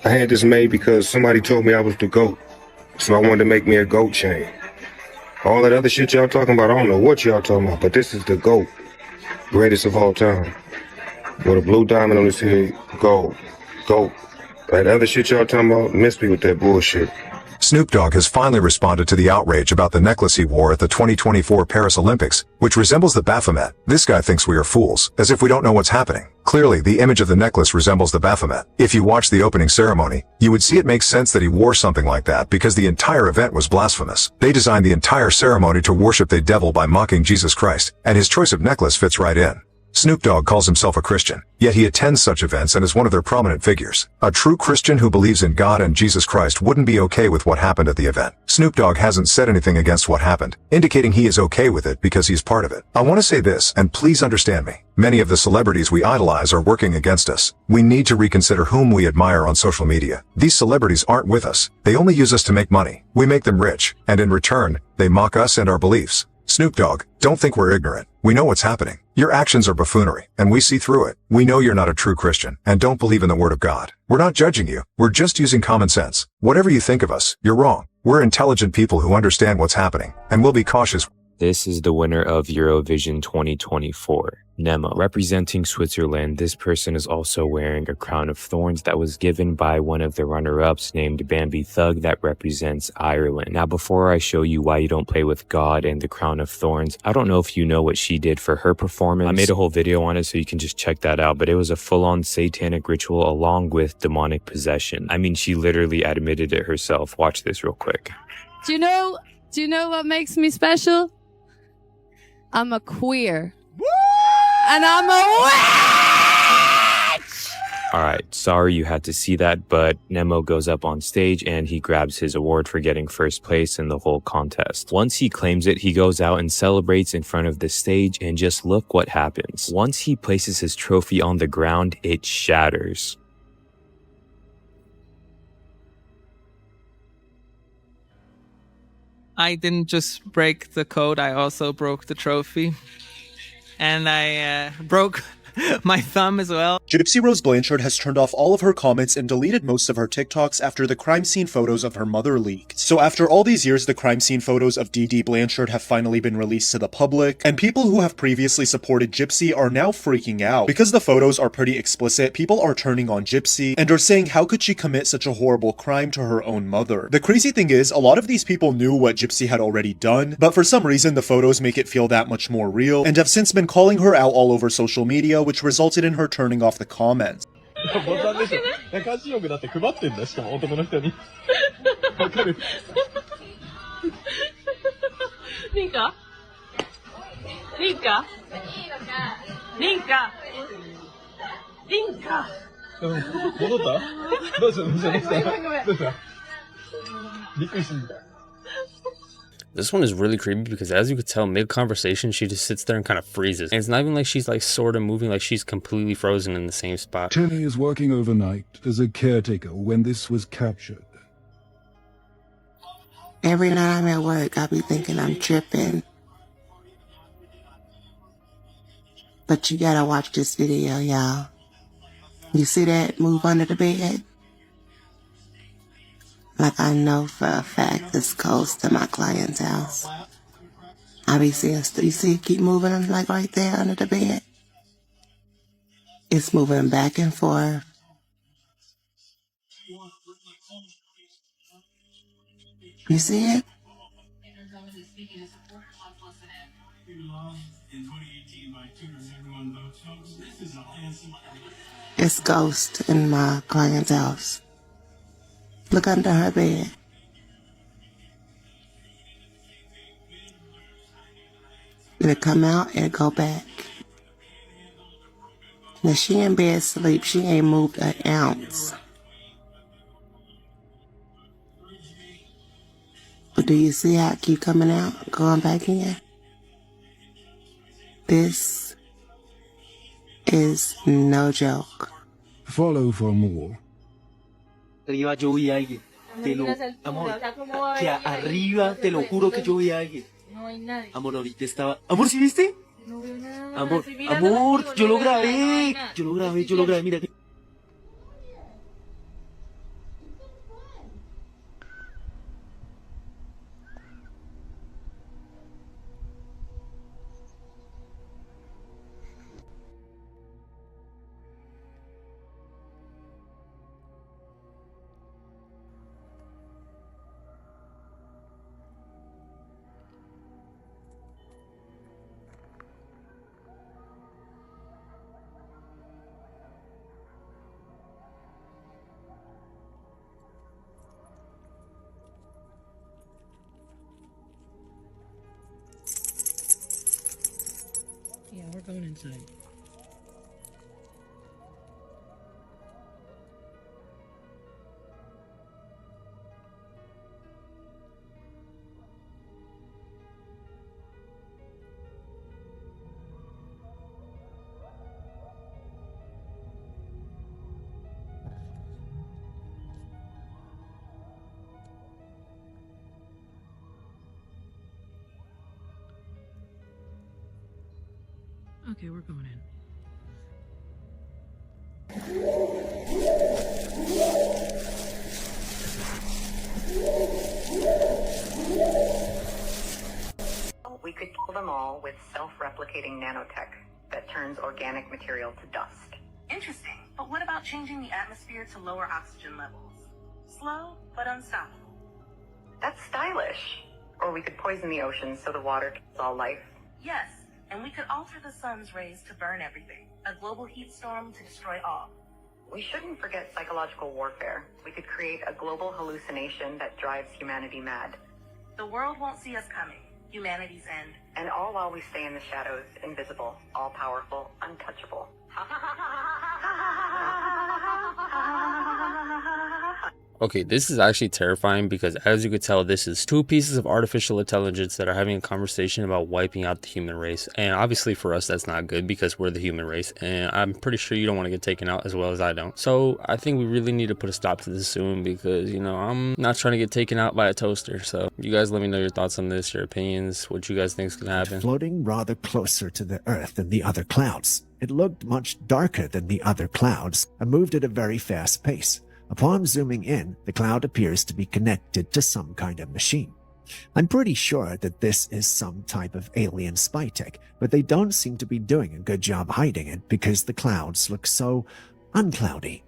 I had this made because somebody told me I was the GOAT, so I wanted to make me a GOAT chain. All that other shit y'all talking about, I don't know what y'all talking about, but this is the GOAT. Greatest of all time. With a blue diamond on his head, gold. GOAT. That other shit y'all talking about, miss me with that bullshit. Snoop Dogg has finally responded to the outrage about the necklace he wore at the 2024 Paris Olympics, which resembles the baphomet. This guy thinks we are fools, as if we don't know what's happening. Clearly, the image of the necklace resembles the baphomet. If you watch the opening ceremony, you would see it makes sense that he wore something like that because the entire event was blasphemous. They designed the entire ceremony to worship the devil by mocking Jesus Christ, and his choice of necklace fits right in. Snoop Dogg calls himself a Christian, yet he attends such events and is one of their prominent figures. A true Christian who believes in God and Jesus Christ wouldn't be okay with what happened at the event. Snoop Dogg hasn't said anything against what happened, indicating he is okay with it because he's part of it. I want to say this, and please understand me. Many of the celebrities we idolize are working against us. We need to reconsider whom we admire on social media. These celebrities aren't with us. They only use us to make money. We make them rich, and in return, they mock us and our beliefs. Snoop Dogg, don't think we're ignorant. We know what's happening. Your actions are buffoonery, and we see through it. We know you're not a true Christian, and don't believe in the word of God. We're not judging you. We're just using common sense. Whatever you think of us, you're wrong. We're intelligent people who understand what's happening, and we'll be cautious. This is the winner of Eurovision 2024, Nemo. Representing Switzerland, this person is also wearing a crown of thorns that was given by one of the runner-ups named Bambi Thug that represents Ireland. Now, before I show you why you don't play with God and the crown of thorns, I don't know if you know what she did for her performance. I made a whole video on it, so you can just check that out, but it was a full-on satanic ritual along with demonic possession. I mean, she literally admitted it herself. Watch this real quick. Do you know what makes me special? I'm a queer. And I'm a witch! Alright, sorry you had to see that, but Nemo goes up on stage and he grabs his award for getting first place in the whole contest. Once he claims it, he goes out and celebrates in front of the stage, and just look what happens. Once he places his trophy on the ground, it shatters. I didn't just break the code, I also broke the trophy. And I broke my thumb as well. Gypsy Rose Blanchard has turned off all of her comments and deleted most of her TikToks after the crime scene photos of her mother leaked. So after all these years, the crime scene photos of DD Blanchard have finally been released to the public, and people who have previously supported Gypsy are now freaking out. Because the photos are pretty explicit, people are turning on Gypsy and are saying how could she commit such a horrible crime to her own mother. The crazy thing is, a lot of these people knew what Gypsy had already done, but for some reason the photos make it feel that much more real, and have since been calling her out all over social media, which resulted in her turning off the comments. びっくりするみたい。 This one is really creepy because, as you could tell, mid-conversation, she just sits there and kind of freezes. And it's not even like she's like sort of moving, like she's completely frozen in the same spot. Tony is working overnight as a caretaker when this was captured. Every night I'm at work, I be thinking I'm tripping. But you gotta watch this video, y'all. You see that move under the bed? Like I know for a fact it's close to my client's house. I be seeing, you see it keep moving like right there under the bed? It's moving back and forth. You see it? It's ghost in my client's house. Look under her bed. It'll come out and go back. Now she in bed asleep. She ain't moved an ounce. But do you see how it keep coming out, going back in? This is no joke. Follow for more. Arriba yo vi a alguien. Amor, que arriba, te lo juro que yo vi a alguien. No hay nadie. Amor, ahorita estaba. Amor, ¿sí viste? No veo nada. Amor, Estoy mirando amor, contigo, yo lo no veo grabé. nada. Yo lo grabé, mira. Yeah, we're going inside. Okay, we're going in. We could kill them all with self-replicating nanotech that turns organic material to dust. Interesting. But what about changing the atmosphere to lower oxygen levels? Slow, but unstoppable. That's stylish. Or we could poison the ocean so the water kills all life. Yes, and we could alter the sun's rays to burn everything. A global heat storm to destroy all. We shouldn't forget psychological warfare. We could create a global hallucination that drives humanity mad. The world won't see us coming. Humanity's end. And all while we stay in the shadows, invisible, all-powerful, untouchable. Okay, this is actually terrifying because, as you could tell, this is two pieces of artificial intelligence that are having a conversation about wiping out the human race. And obviously for us, that's not good because we're the human race. And I'm pretty sure you don't want to get taken out as well as I don't. So I think we really need to put a stop to this soon because, you know, I'm not trying to get taken out by a toaster. So you guys let me know your thoughts on this, your opinions, what you guys think is going to happen. Floating rather closer to the Earth than the other clouds. It looked much darker than the other clouds and moved at a very fast pace. Upon zooming in, the cloud appears to be connected to some kind of machine. I'm pretty sure that this is some type of alien spy tech, but they don't seem to be doing a good job hiding it because the clouds look so uncloudy.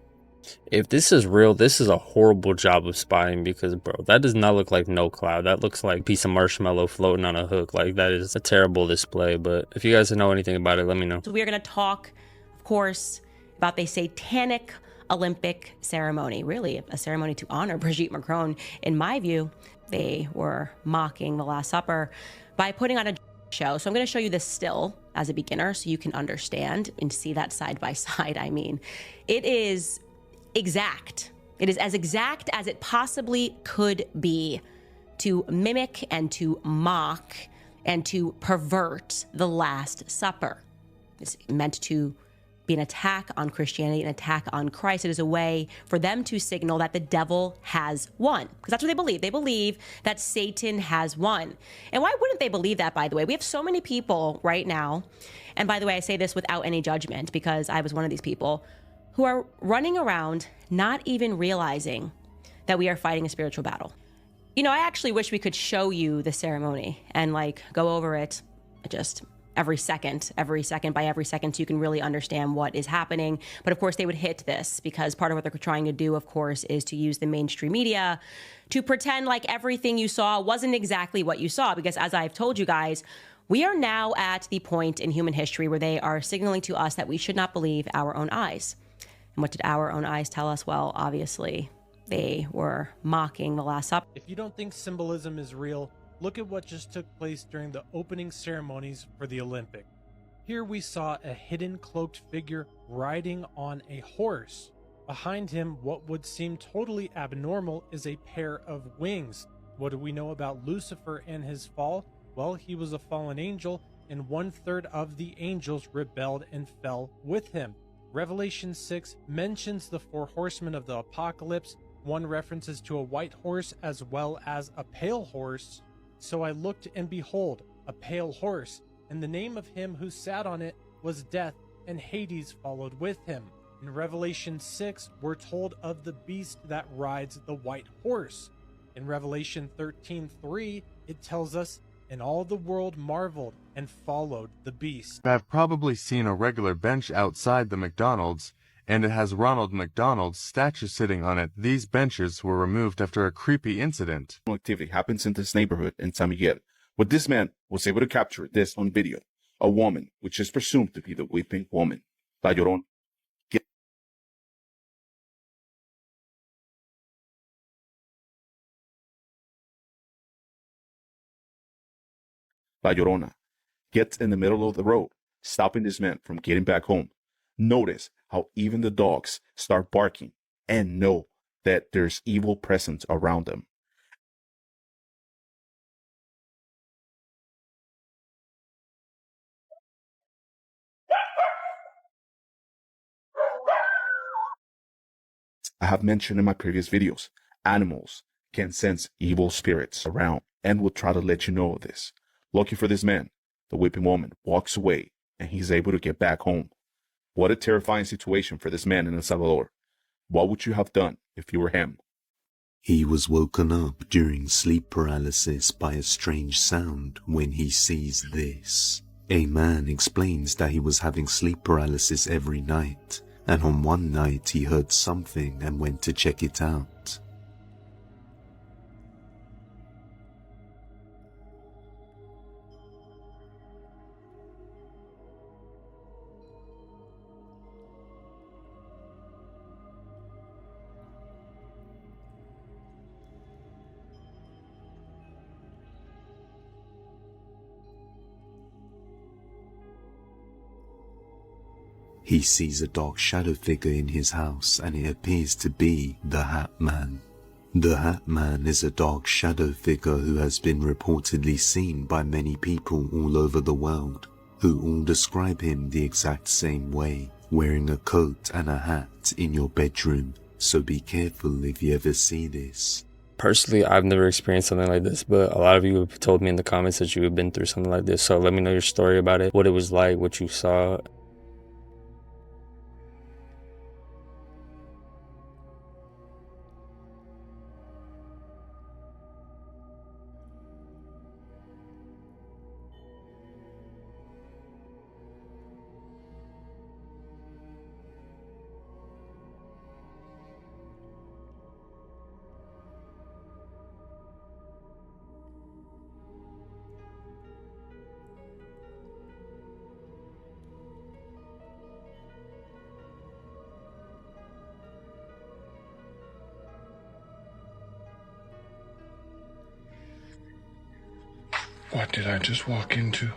If this is real, this is a horrible job of spying because, bro, that does not look like no cloud. That looks like a piece of marshmallow floating on a hook. Like, that is a terrible display. But if you guys know anything about it, let me know. So we are going to talk, of course, about the satanic Olympic ceremony, really a ceremony to honor Brigitte Macron. In my view, they were mocking the Last Supper by putting on a show. So I'm going to show you this still as a beginner so you can understand and see that side by side. I mean, it is exact. It is as exact as it possibly could be to mimic and to mock and to pervert the Last Supper. It's meant to be an attack on Christianity, an attack on Christ. It is a way for them to signal that the devil has won, because that's what they believe. They believe that Satan has won. And why wouldn't they believe that, by the way? We have so many people right now, and by the way, I say this without any judgment because I was one of these people, who are running around not even realizing that we are fighting a spiritual battle. You know, I actually wish we could show you the ceremony and like go over it just every second by every second so you can really understand what is happening. But of course they would hit this because part of what they're trying to do, of course, is to use the mainstream media to pretend like everything you saw wasn't exactly what you saw. Because as I've told you guys, we are now at the point in human history where they are signaling to us that we should not believe our own eyes. And what did our own eyes tell us? Well, obviously they were mocking the Last Supper. If you don't think symbolism is real, look at what just took place during the opening ceremonies for the Olympics. Here we saw a hidden cloaked figure riding on a horse. Behind him, what would seem totally abnormal is a pair of wings. What do we know about Lucifer and his fall? Well, he was a fallen angel, and 1/3 of the angels rebelled and fell with him. Revelation 6 mentions the 4 horsemen of the apocalypse. One references to a white horse as well as a pale horse. So I looked, and behold, a pale horse, and the name of him who sat on it was Death, and Hades followed with him. In Revelation 6, we're told of the beast that rides the white horse. In Revelation 13:3, it tells us, and all the world marveled and followed the beast. I've probably seen a regular bench outside the McDonald's, and it has Ronald McDonald's statue sitting on it. These benches were removed after a creepy incident. Activity happens in this neighborhood in San Miguel. But this man was able to capture this on video. A woman, which is presumed to be the weeping woman, La Llorona. La Llorona gets in the middle of the road, stopping this man from getting back home. Notice how even the dogs start barking and know that there's evil presence around them. I have mentioned in my previous videos, animals can sense evil spirits around and will try to let you know of this. Lucky for this man, the weeping woman walks away and he's able to get back home. What a terrifying situation for this man in El Salvador. What would you have done if you were him? He was woken up during sleep paralysis by a strange sound when he sees this. A man explains that he was having sleep paralysis every night, and on one night he heard something and went to check it out. He sees a dark shadow figure in his house, and it appears to be the Hatman. The Hatman is a dark shadow figure who has been reportedly seen by many people all over the world, who all describe him the exact same way, wearing a coat and a hat in your bedroom, so be careful if you ever see this. Personally, I've never experienced something like this, but a lot of you have told me in the comments that you have been through something like this, so let me know your story about it, what it was like, what you saw. What did I just walk into?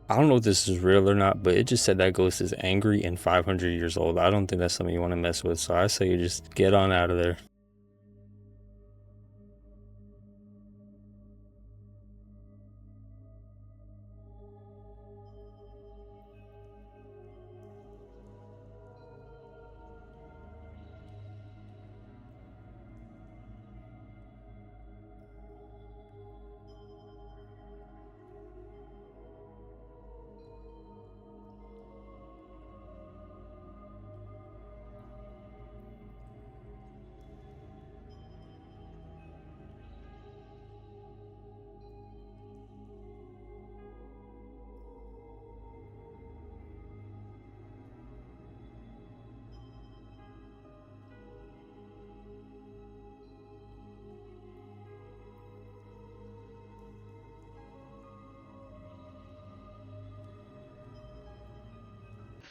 I don't know if this is real or not, but it just said that ghost is angry and 500 years old. I don't think that's something you want to mess with, so I say you just get on out of there.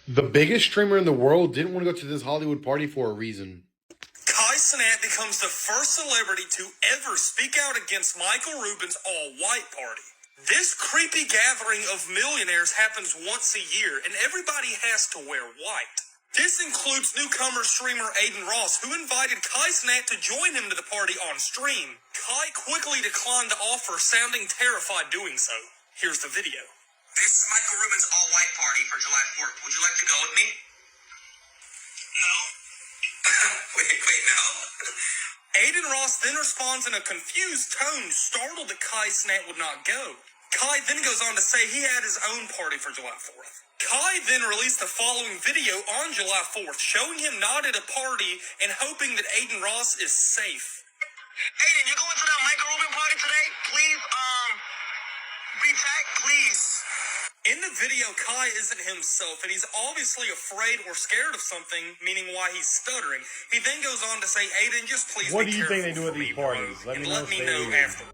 The biggest streamer in the world didn't want to go to this Hollywood party for a reason. Kai Cenat becomes the first celebrity to ever speak out against Michael Rubin's all-white party. This creepy gathering of millionaires happens once a year, and everybody has to wear white. This includes newcomer streamer Aiden Ross, who invited Kai Cenat to join him to the party on stream. Kai quickly declined the offer, sounding terrified doing so. Here's the video. This is Michael Rubin's all-white party for July 4th. Would you like to go with me? No. wait, no? Aiden Ross then responds in a confused tone, startled that Kai Cenat would not go. Kai then goes on to say he had his own party for July 4th. Kai then released the following video on July 4th, showing him not at a party and hoping that Aiden Ross is safe. Aiden, you going to that Michael Rubin party today? Please, be tagged, please. In the video, Kai isn't himself, and he's obviously afraid or scared of something, meaning why he's stuttering. He then goes on to say, Aiden, just please What be do you think they careful do at for these me, parties? bro, and let me know after.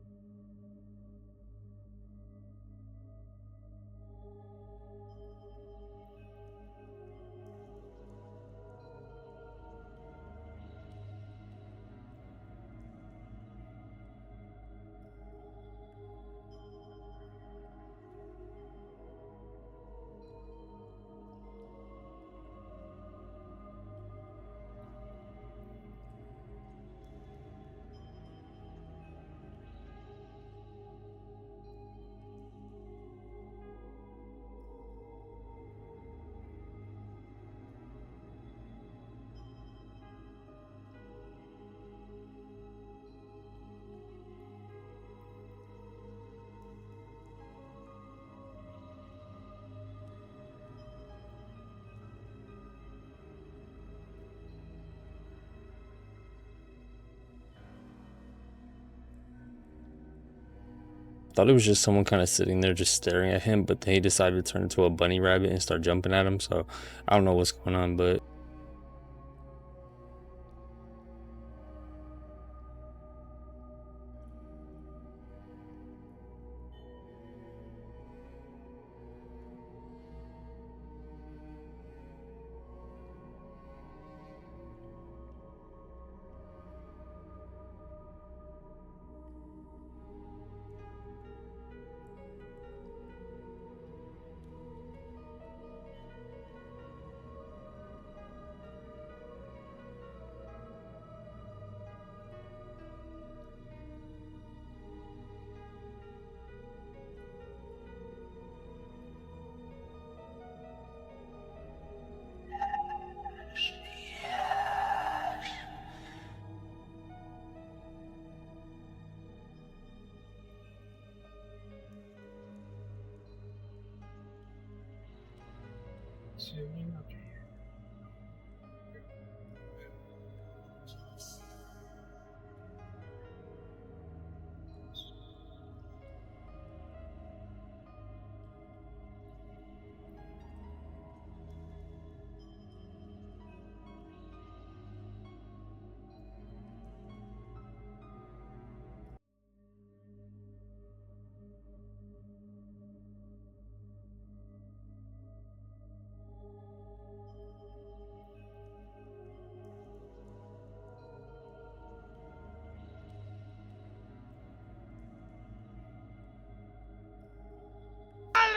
Thought it was just someone kind of sitting there just staring at him, but he decided to turn into a bunny rabbit and start jumping at him. So I don't know what's going on, but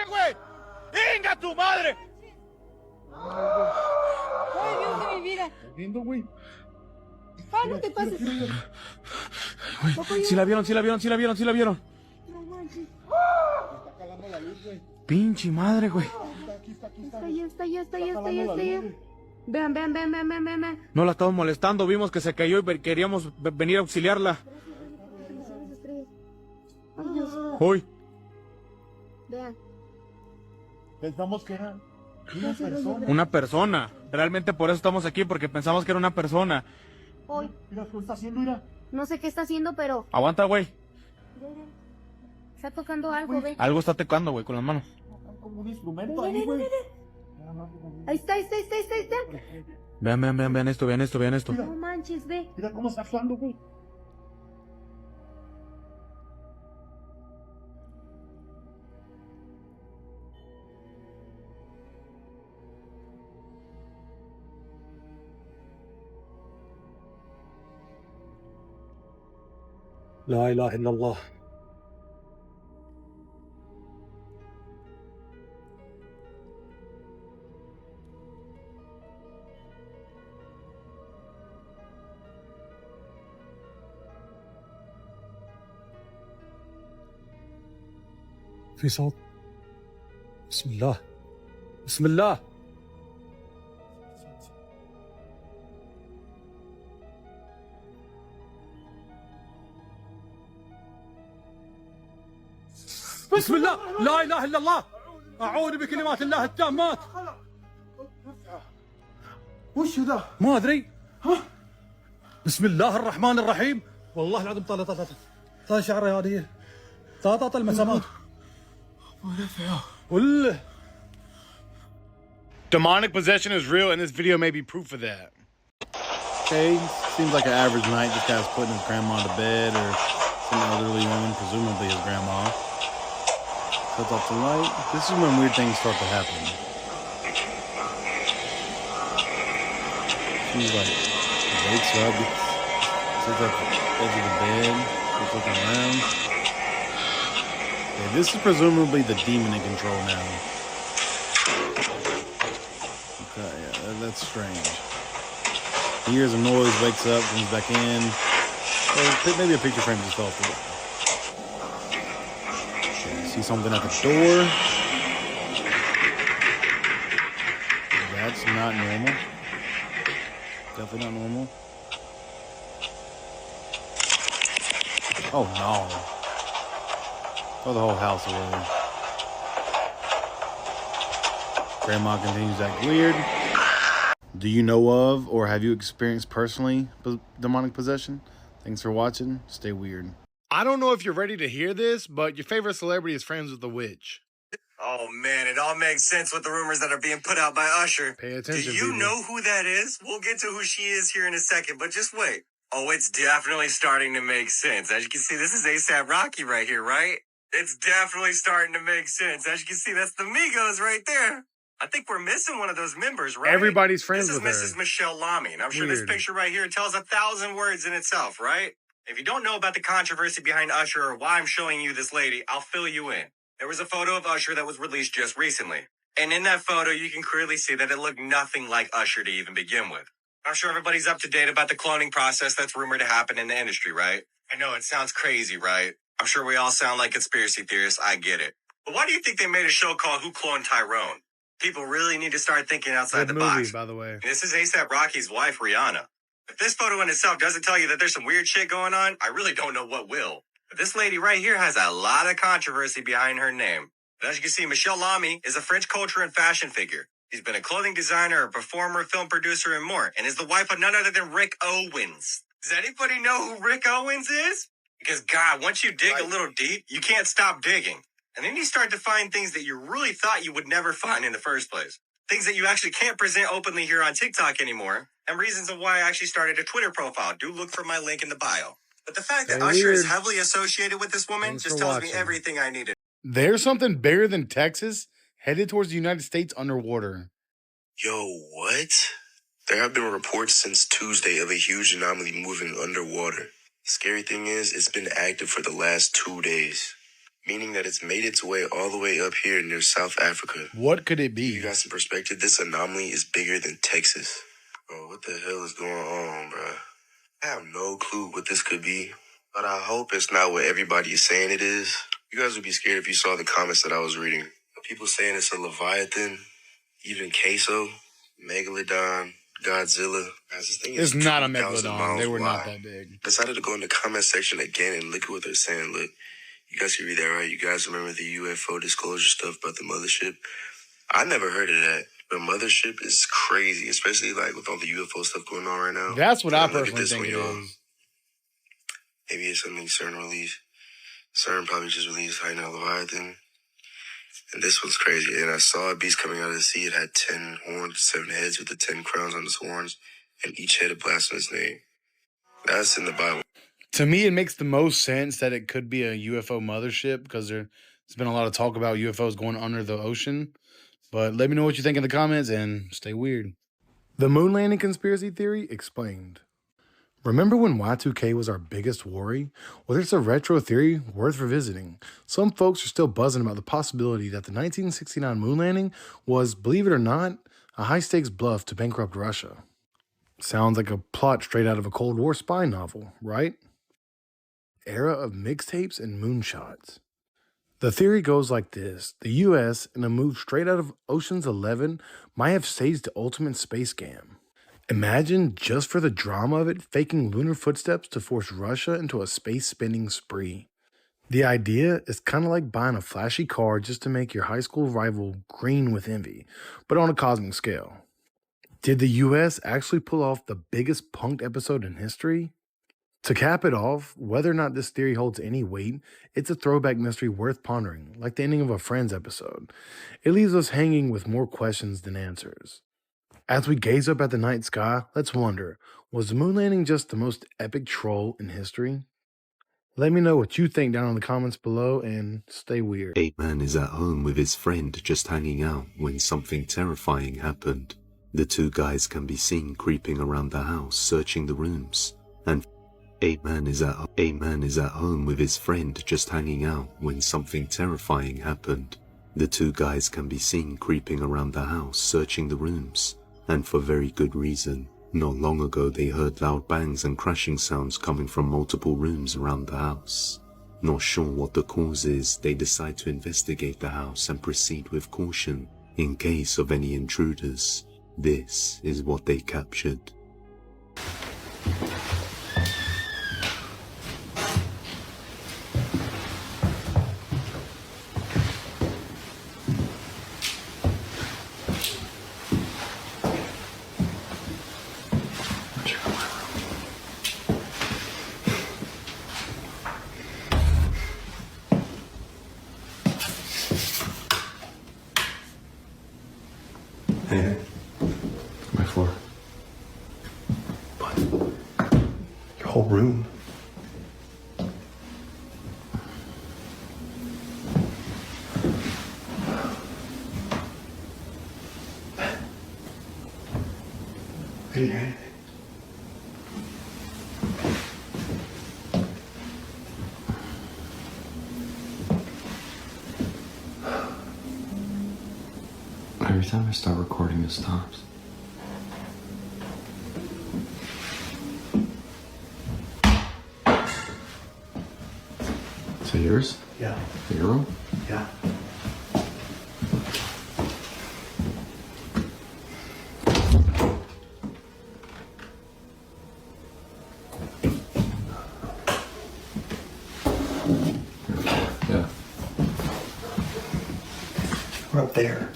güey! ¡Venga tu madre! ¡Ay, Dios de mi vida! Lindo, güey. ¡Ay, no te pases! Sí la vieron, sí la vieron, sí la vieron, sí la vieron. No manches. Está calando la luz, güey. Pinche madre, güey. Está ya. Vean. No la estamos molestando, vimos que se cayó y queríamos venir a auxiliarla. Ay, Dios. Hoy. Vean. Pensamos que era una persona. Una persona. Realmente por eso estamos aquí, porque pensamos que era una persona. Hoy. Mira, ¿qué está haciendo, mira? No sé qué está haciendo, pero... Aguanta, güey. Está tocando algo, ve. Algo está tocando, güey, con las manos. Como un instrumento ahí, güey. Ahí está. Vean esto. No manches, ve. Mira cómo está actuando, güey. لا إله إلا الله. في صوت. بسم الله. بسم الله. بسم الله. لا إله إلا الله. أعوذ بكلمات الله التامات. وش ذا؟ ما أدري. بسم الله الرحمن الرحيم. والله العظيم طال شعري هذه. طال المسامات. Demonic possession is real, and this video may be proof of that. Okay, seems like an average night. This guy's putting his grandma to bed, or some elderly woman, presumably his grandma. Shuts off the light. This is when weird things start to happen. She's like, wakes up, sits at the edge of the bed, keeps looking around. Okay, this is presumably the demon in control now. Okay, yeah, that's strange. He hears a noise, wakes up, comes back in. Oh, maybe a picture frame just fell off the wall. Okay, see something at the door. That's not normal. Definitely not normal. Oh no. Throw the whole house away. Grandma continues to act weird. Do you know of or have you experienced personally demonic possession? Thanks for watching. Stay weird. I don't know if you're ready to hear this, but your favorite celebrity is friends with the witch. Oh man, it all makes sense with the rumors that are being put out by Usher. Pay attention, Do you people. know who that is? We'll get to who she is here in a second, but just wait. Oh, it's definitely starting to make sense. As you can see, this is A$AP Rocky right here, right? It's definitely starting to make sense. As you can see, that's the Migos right there. I think we're missing one of those members, right? Everybody's friends This with is her. Mrs. Michelle Lamy, and I'm sure this Weird. picture right here tells 1,000 words in itself, right? If you don't know about the controversy behind Usher or why I'm showing you this lady, I'll fill you in. There was a photo of Usher that was released just recently. And in that photo, you can clearly see that it looked nothing like Usher to even begin with. I'm sure everybody's up to date about the cloning process that's rumored to happen in the industry, right? I know it sounds crazy, right? I'm sure we all sound like conspiracy theorists. I get it. But why do you think they made a show called Who Cloned Tyrone? People really need to start thinking outside Good the movie, box. by the way. And this is A$AP Rocky's wife, Rihanna. If this photo in itself doesn't tell you that there's some weird shit going on, I really don't know what will. But this lady right here has a lot of controversy behind her name. But as you can see, Michelle Lamy is a French culture and fashion figure. She's been a clothing designer, a performer, film producer, and more, and is the wife of none other than Rick Owens. Does anybody know who Rick Owens is? Because, God, once you dig a little deep, you can't stop digging. And then you start to find things that you really thought you would never find in the first place. Things that you actually can't present openly here on TikTok anymore, and reasons of why I actually started a Twitter profile. Do look for my link in the bio. But the fact that Usher is heavily associated with this woman just tells me everything I needed. There's something bigger than Texas headed towards the United States underwater. Yo, what? There have been reports since Tuesday of a huge anomaly moving underwater. The scary thing is, it's been active for the last 2 days, meaning that it's made its way all the way up here near South Africa. What could it be? You got some perspective? This anomaly is bigger than Texas. Bro, what the hell is going on, bro? I have no clue what this could be, but I hope it's not what everybody is saying it is. You guys would be scared if you saw the comments that I was reading. People saying it's a Leviathan, even Queso, Megalodon, Godzilla. Guys, this thing It's is not a 2,000 megalodon. miles They were not wide. that big. Decided to go in the comment section again and look at what they're saying. Look, you guys can read that, right? You guys remember the UFO disclosure stuff about the mothership? I never heard of that. But mothership is crazy, especially like with all the UFO stuff going on right now. That's what I Look at personally this think one, it y'all. is. Maybe it's something CERN released. CERN probably just released High Leviathan. And this one's crazy. And I saw a beast coming out of the sea. It had 10 horns, 7 heads with the 10 crowns on its horns, and each head a blasphemous name. That's in the Bible. To me, it makes the most sense that it could be a UFO mothership because there's been a lot of talk about UFOs going under the ocean. But let me know what you think in the comments and stay weird. The moon landing conspiracy theory explained. Remember when Y2K was our biggest worry? Well, there's a retro theory worth revisiting. Some folks are still buzzing about the possibility that the 1969 moon landing was, believe it or not, a high-stakes bluff to bankrupt Russia. Sounds like a plot straight out of a Cold War spy novel, right? Era of mixtapes and moonshots. The theory goes like this. The US, in a move straight out of Ocean's 11, might have staged the ultimate space scam. Imagine, just for the drama of it, faking lunar footsteps to force Russia into a space-spending spree. The idea is kind of like buying a flashy car just to make your high school rival green with envy, but on a cosmic scale. Did the US actually pull off the biggest punked episode in history? To cap it off, whether or not this theory holds any weight, it's a throwback mystery worth pondering, like the ending of a Friends episode. It leaves us hanging with more questions than answers. As we gaze up at the night sky, let's wonder, was the moon landing just the most epic troll in history? Let me know what you think down in the comments below, and stay weird. Hatman is at home with his friend just hanging out when something terrifying happened. The two guys can be seen creeping around the house searching the rooms, and Hatman is at home with his friend just hanging out when something terrifying happened. The two guys can be seen creeping around the house searching the rooms, and for very good reason. Not long ago they heard loud bangs and crashing sounds coming from multiple rooms around the house. Not sure what the cause is, they decide to investigate the house and proceed with caution in case of any intruders. This is what they captured. Hey, my floor. But your whole room. I didn't hear anything. Every time I start recording, it stops. Is that yours? Yeah. Your room? Yeah. Yeah. We're up there.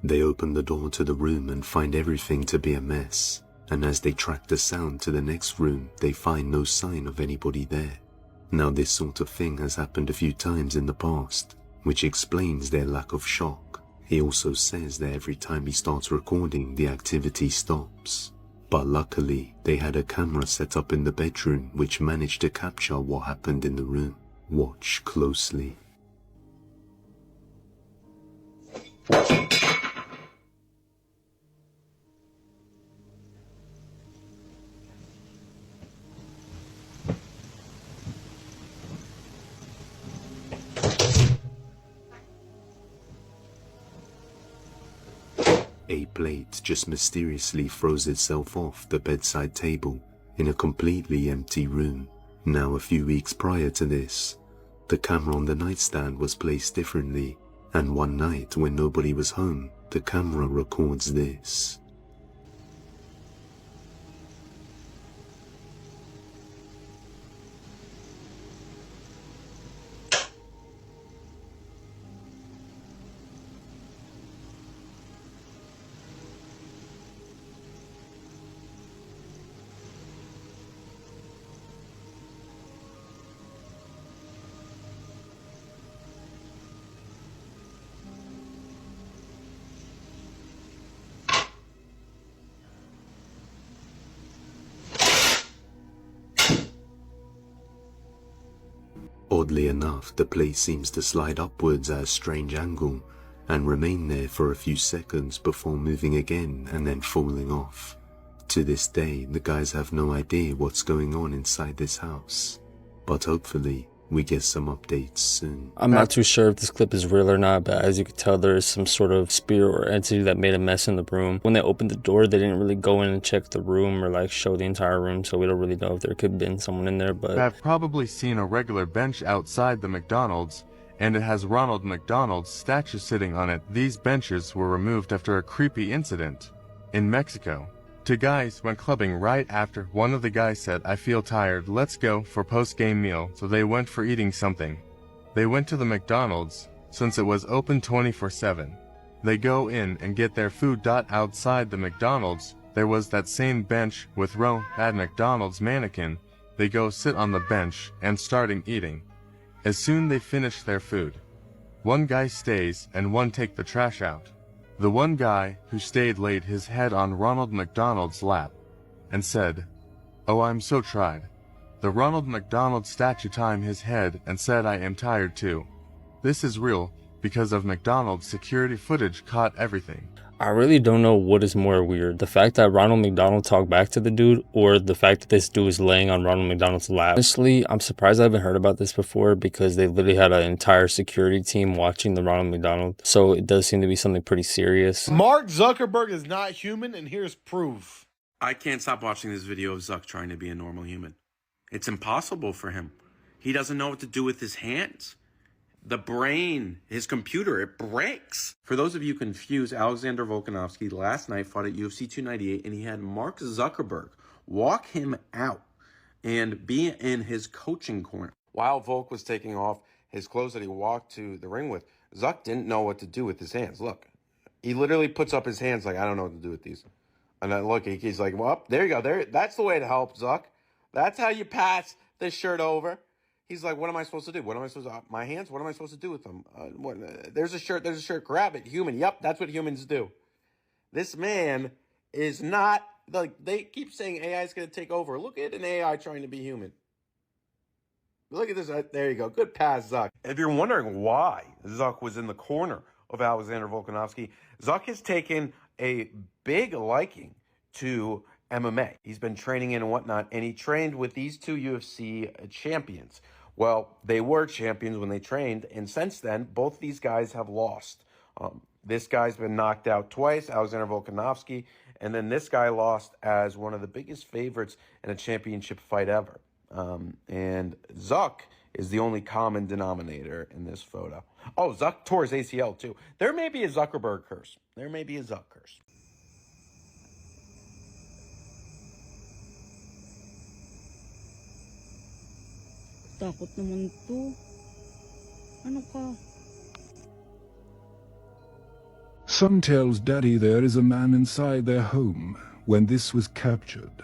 They open the door to the room and find everything to be a mess, and as they track the sound to the next room, they find no sign of anybody there. Now this sort of thing has happened a few times in the past, which explains their lack of shock. He also says that every time he starts recording, the activity stops. But luckily, they had a camera set up in the bedroom which managed to capture what happened in the room. Watch closely. A plate just mysteriously throws itself off the bedside table in a completely empty room. Now, a few weeks prior to this, the camera on the nightstand was placed differently, and one night when nobody was home, the camera records this. Oddly enough, the plate seems to slide upwards at a strange angle and remain there for a few seconds before moving again and then falling off. To this day, the guys have no idea what's going on inside this house, but hopefully we get some updates soon. I'm not too sure if this clip is real or not, but as you can tell, there is some sort of spirit or entity that made a mess in the room. When they opened the door, they didn't really go in and check the room or like show the entire room, so we don't really know if there could have been someone in there. But I've probably seen a regular bench outside the McDonald's, and it has Ronald McDonald's statue sitting on it. These benches were removed after a creepy incident in Mexico. Two guys went clubbing right after. One of the guys said, "I feel tired, let's go for post-game meal." So they went for eating something. They went to the McDonald's, since it was open 24/7. They go in and get their food. Outside the McDonald's, there was that same bench with at McDonald's mannequin. They go sit on the bench and starting eating. As soon they finish their food, one guy stays and one take the trash out. The one guy who stayed laid his head on Ronald McDonald's lap and said, "Oh, I'm so tired." The Ronald McDonald statue timed his head and said, "I am tired too." This is real because of McDonald's security footage caught everything. I really don't know what is more weird, the fact that Ronald McDonald talked back to the dude, or the fact that this dude is laying on Ronald McDonald's lap. Honestly, I'm surprised I haven't heard about this before, because they literally had an entire security team watching the Ronald McDonald, so it does seem to be something pretty serious. Mark Zuckerberg is not human, and here's proof. I can't stop watching this video of Zuck trying to be a normal human. It's impossible for him. He doesn't know what to do with his hands. The brain, his computer, it breaks. For those of you confused, Alexander Volkanovski last night fought at UFC 298, and he had Mark Zuckerberg walk him out and be in his coaching corner. While Volk was taking off his clothes that he walked to the ring with, Zuck didn't know what to do with his hands. Look, he literally puts up his hands like, "I don't know what to do with these." And then look, he's like, "Well, there you go. There, that's the way to help, Zuck. That's how you pass this shirt over." He's like, "What am I supposed to do? What am I supposed to, my hands, what am I supposed to do with them? There's a shirt, grab it. Human, yep, that's what humans do." This man is not, like, they keep saying AI is going to take over. Look at an AI trying to be human. Look at this, there you go. Good pass, Zuck. If you're wondering why Zuck was in the corner of Alexander Volkanovski, Zuck has taken a big liking to MMA. He's been training in and whatnot, and he trained with these two UFC champions. Well, they were champions when they trained, and since then, both these guys have lost. This guy's been knocked out twice, Alexander Volkanovski, and then this guy lost as one of the biggest favorites in a championship fight ever. And Zuck is the only common denominator in this photo. Oh, Zuck tore his ACL too. There may be a Zuckerberg curse. There may be a Zuck curse. Takot naman to. Ano ka? Son tells Daddy there is a man inside their home when this was captured.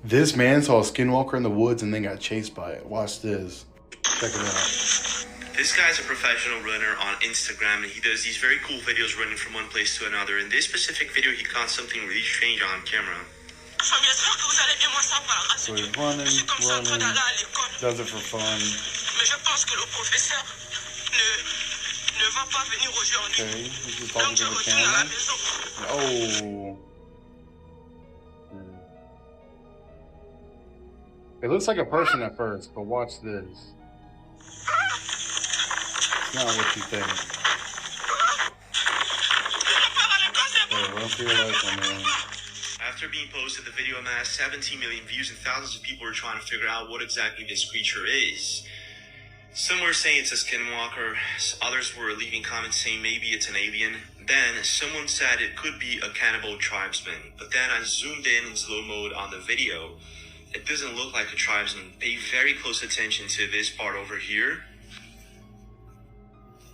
This man saw a skinwalker in the woods and then got chased by it. Watch this. Check it out. This guy's a professional runner on Instagram, and he does these very cool videos running from one place to another. In this specific video, he caught something really strange on camera. So he's running, does it for fun. Okay, he's just talking to the camera. Oh. It looks like a person at first, but watch this. It's not what you think. Hey, run for your life, my man. After being posted, the video amassed 17 million views and thousands of people were trying to figure out what exactly this creature is. Some were saying it's a skinwalker, others were leaving comments saying maybe it's an alien. Then someone said it could be a cannibal tribesman, but then I zoomed in slow mode on the video. It doesn't look like a tribesman. Pay very close attention to this part over here.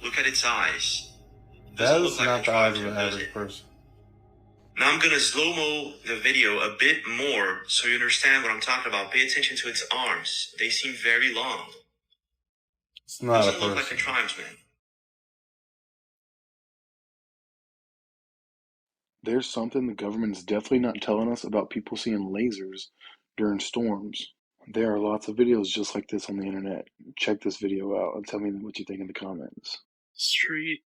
Look at its eyes. That is not the eyes of an average person. Now I'm gonna slow-mo the video a bit more so you understand what I'm talking about. Pay attention to its arms. They seem very long. It's not a Doesn't look like a person. tribesman. There's something the government is definitely not telling us about people seeing lasers during storms. There are lots of videos just like this on the internet. Check this video out and tell me what you think in the comments. Street.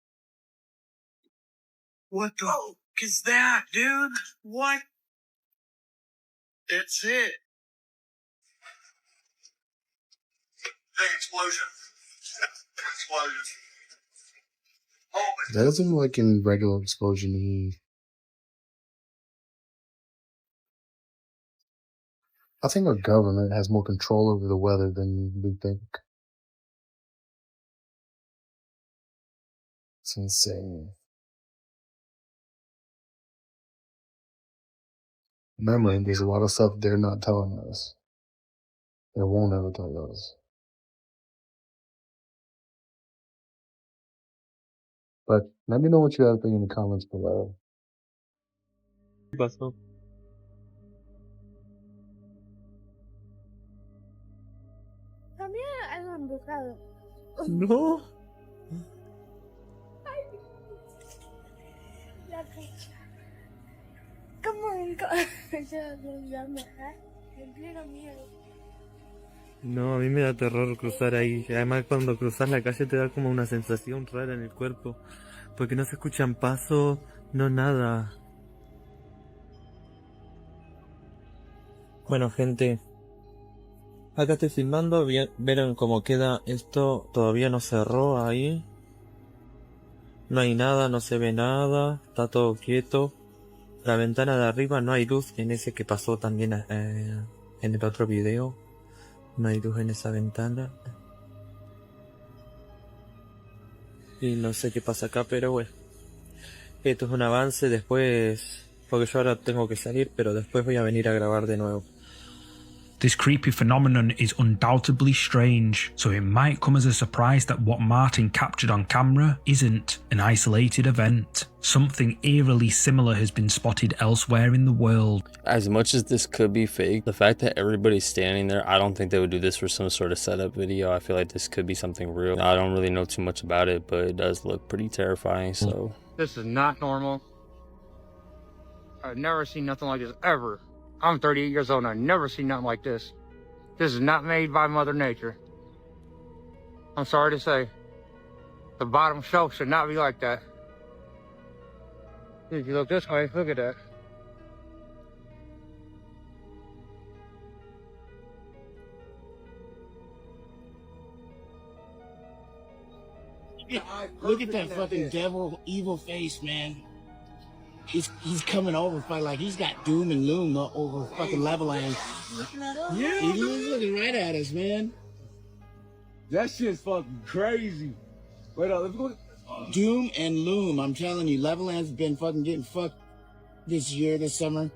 What the fuck is that, dude? What? That's it. Big explosion. Explosion. Oh, That doesn't look like a regular explosion to me. I think our government has more control over the weather than we think. It's insane. Remember, there's a lot of stuff they're not telling us. They won't ever tell us. But let me know what you guys think in the comments below. ¿Qué pasó? También algo embrujado. No. La cacha. ¿Cómo nunca? Ya me da. Me pleno miedo. No, a mí me da terror cruzar ahí. Además, cuando cruzas la calle te da como una sensación rara en el cuerpo. Porque no se escuchan pasos, no nada. Bueno, gente. Acá estoy filmando. Vieron cómo queda esto. Todavía no cerró ahí. No hay nada, no se ve nada. Está todo quieto. La ventana de arriba no hay luz. En ese que pasó también en el otro video. No hay luz en esa ventana. Y no sé qué pasa acá, pero bueno. Esto es un avance. Después, porque yo ahora tengo que salir, pero después voy a venir a grabar de nuevo. This creepy phenomenon is undoubtedly strange, so it might come as a surprise that what Martin captured on camera isn't an isolated event. Something eerily similar has been spotted elsewhere in the world. As much as this could be fake, the fact that everybody's standing there, I don't think they would do this for some sort of setup video. I feel like this could be something real. I don't really know too much about it, but it does look pretty terrifying, so. This is not normal. I've never seen nothing like this ever. I'm 38 years old and I've never seen nothing like this. This is not made by Mother Nature. I'm sorry to say. The bottom shelf should not be like that. If you look this way, look at that. Look at that fucking devil, evil face, man. He's coming over like he's got doom and loom over fucking Leveland. Yeah, he's looking right at us, man. That shit's fucking crazy. Wait up, let's go. Doom and loom, I'm telling you, Leveland's been fucking getting fucked this year, this summer.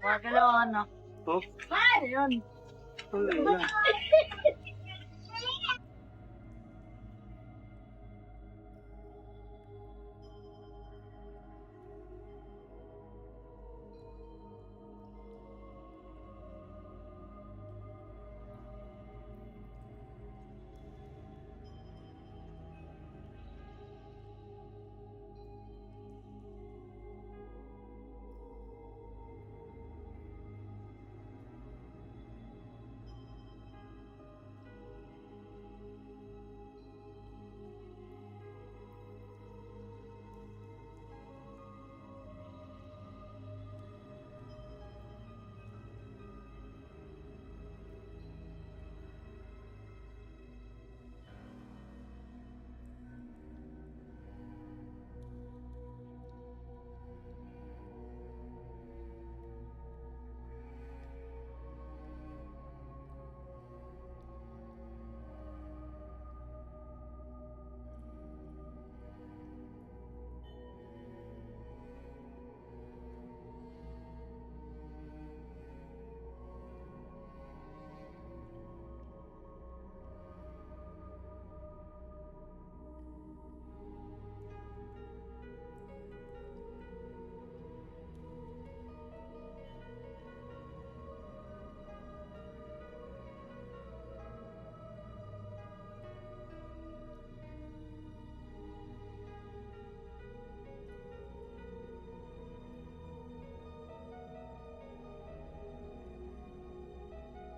Guárdalo, Ana. Guárdalo.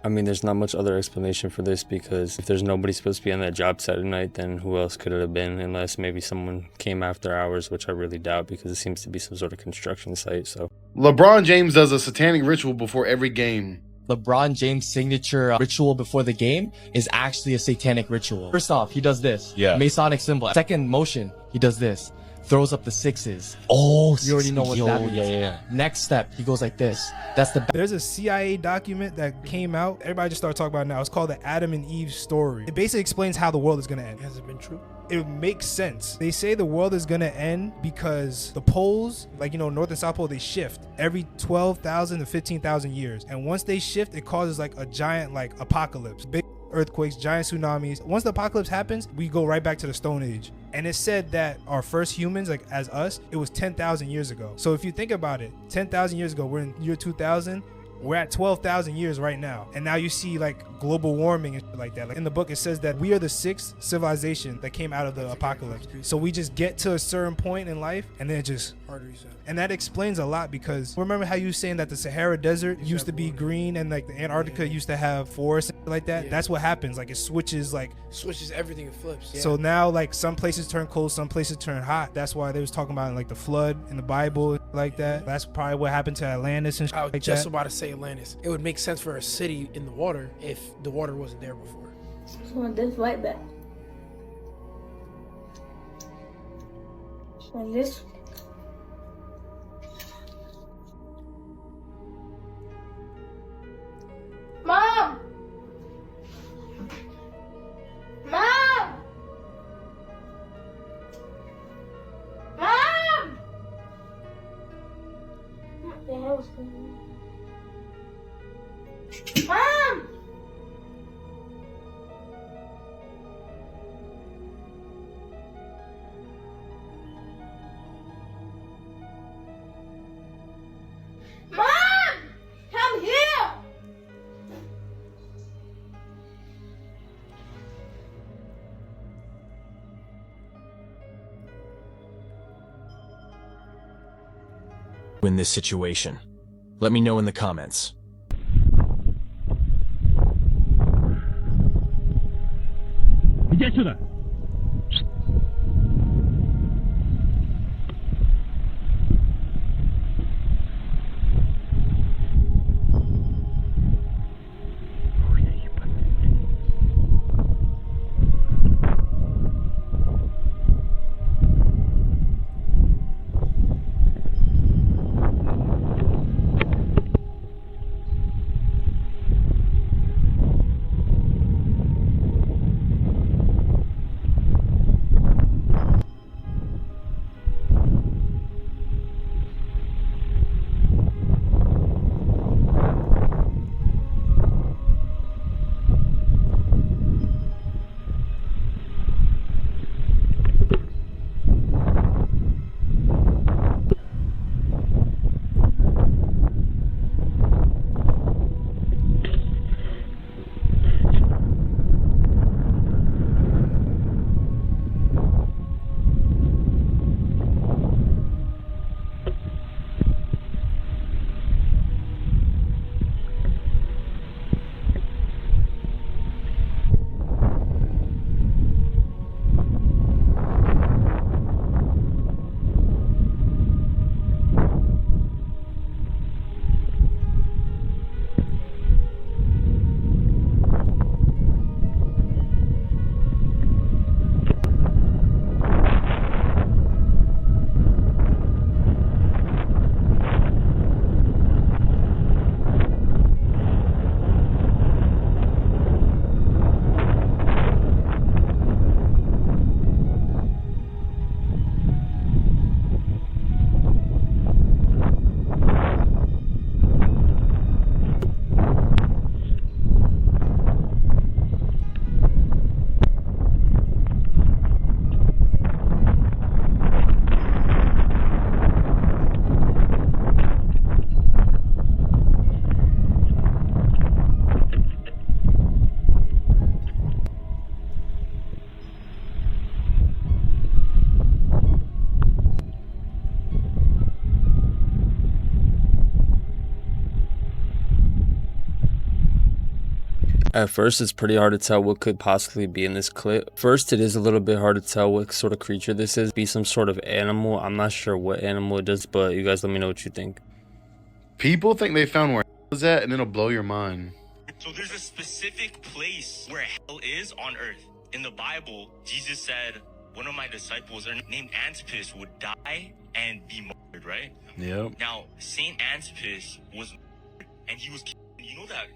I mean, there's not much other explanation for this, because if there's nobody supposed to be on that job site at night, then who else could it have been, unless maybe someone came after hours, which I really doubt, because it seems to be some sort of construction site. So LeBron James does a satanic ritual before every game. LeBron James' signature ritual before the game is actually a satanic ritual. First off, he does this. Yeah. Masonic symbol. Second motion, he does this. Throws up the sixes. Oh, you already know what that means. Yeah. Next step, he goes like this. That's the. There's a CIA document that came out. Everybody just started talking about it now. It's called the Adam and Eve story. It basically explains how the world is going to end. Has it been true? It makes sense. They say the world is going to end because the poles, like, you know, North and South Pole, they shift every 12,000 to 15,000 years. And once they shift, it causes like a giant like apocalypse. Big earthquakes, giant tsunamis. Once the apocalypse happens, we go right back to the Stone Age. And it said that our first humans, like as us, it was 10,000 years ago. So if you think about it, 10,000 years ago, we're in year 2000. We're at 12,000 years right now. And now you see like global warming and shit like that. Like in the book, it says that we are the 6th civilization that came out of the apocalypse. So we just get to a certain point in life and then it just hard to reset. And that explains a lot, because remember how you were saying that the Sahara Desert used to be green and like the Antarctica used to have forests and shit like that? That's what happens. Like it switches everything, it flips. So now like some places turn cold, some places turn hot. That's why they was talking about like the flood in the Bible like that. That's probably what happened to Atlantis and shit like that. Just about to say Atlantis. It would make sense for a city in the water if the water wasn't there before. Just want this right back. And this. Mom! Mom! Mom! What the hell is going on? Mom! Mom! Come here! In this situation? Let me know in the comments. Иди сюда! At first, it's pretty hard to tell what could possibly be in this clip. First, it is a little bit hard to tell what sort of creature this is. Be some sort of animal. I'm not sure what animal it is, but you guys let me know what you think. People think they found where hell is at, and it'll blow your mind. So there's a specific place where hell is on earth. In the Bible, Jesus said one of my disciples named Antipas would die and be martyred, right? Yep. Now, Saint Antipas was martyred, and he was, you know that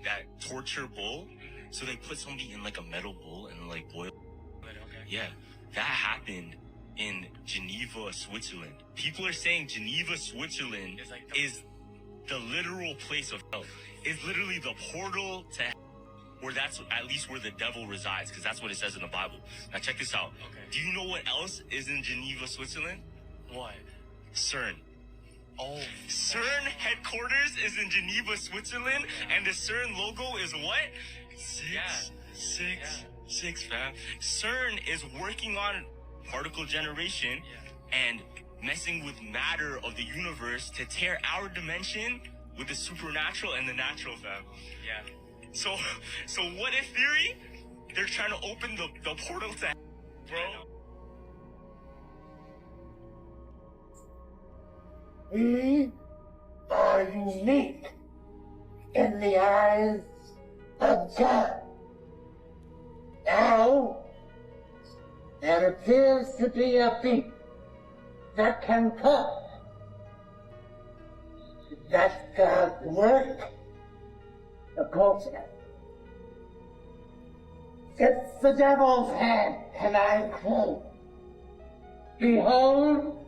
torture bowl? So they put somebody in like a metal bowl and like boil. Yeah, that happened in Geneva, Switzerland. People are saying Geneva, Switzerland is the literal place of hell. It's literally the portal to hell, where that's at least where the devil resides, because that's what it says in the Bible. Now check this out. Okay. Do you know what else is in Geneva, Switzerland? What? CERN. Oh. CERN headquarters is in Geneva, Switzerland, and the CERN logo is what? Six, fam. CERN is working on particle generation and messing with matter of the universe to tear our dimension with the supernatural and the natural, fam. Yeah. So what if theory? They're trying to open the portal to hell, bro. We are unique in the eyes of God. Now, there appears to be a beat that can come. That's God's work. Of course, it's the devil's hand, and I quote, "Behold,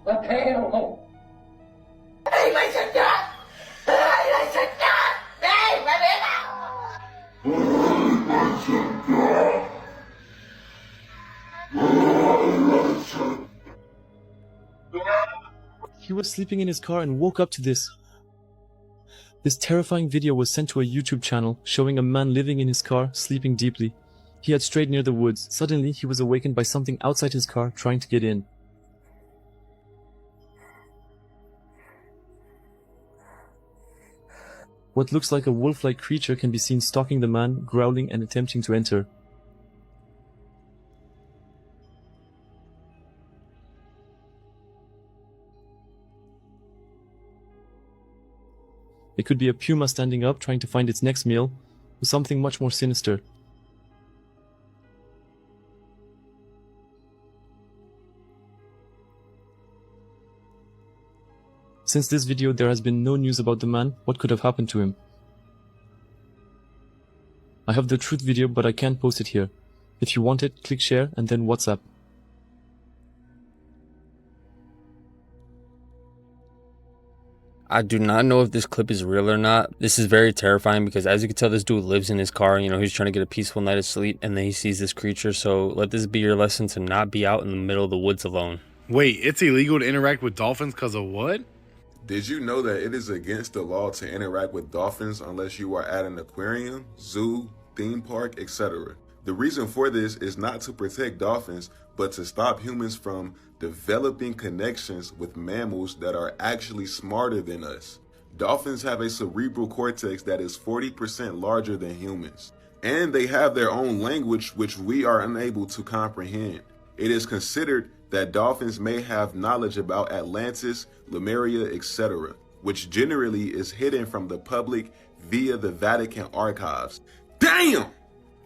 the pale one." Hey, listen, God! Hey, listen, God! Hey, let me He was sleeping in his car and woke up to this. This terrifying video was sent to a YouTube channel showing a man living in his car, sleeping deeply. He had strayed near the woods. Suddenly, he was awakened by something outside his car trying to get in. What looks like a wolf-like creature can be seen stalking the man, growling and attempting to enter. It could be a puma standing up trying to find its next meal, or something much more sinister. Since this video there has been no news about the man. What could have happened to him? I have the truth video, but I can't post it here. If you want it, click share and then WhatsApp. I do not know if this clip is real or not. This is very terrifying because as you can tell, this dude lives in his car. You know, he's trying to get a peaceful night of sleep and then he sees this creature. So let this be your lesson to not be out in the middle of the woods alone. Wait, it's illegal to interact with dolphins because of what? Did you know that it is against the law to interact with dolphins unless you are at an aquarium, zoo, theme park, etc.? The reason for this is not to protect dolphins, but to stop humans from developing connections with mammals that are actually smarter than us. Dolphins have a cerebral cortex that is 40% larger than humans, and they have their own language which we are unable to comprehend. It is considered that dolphins may have knowledge about Atlantis, Lemuria, etc., which generally is hidden from the public via the Vatican archives. Damn!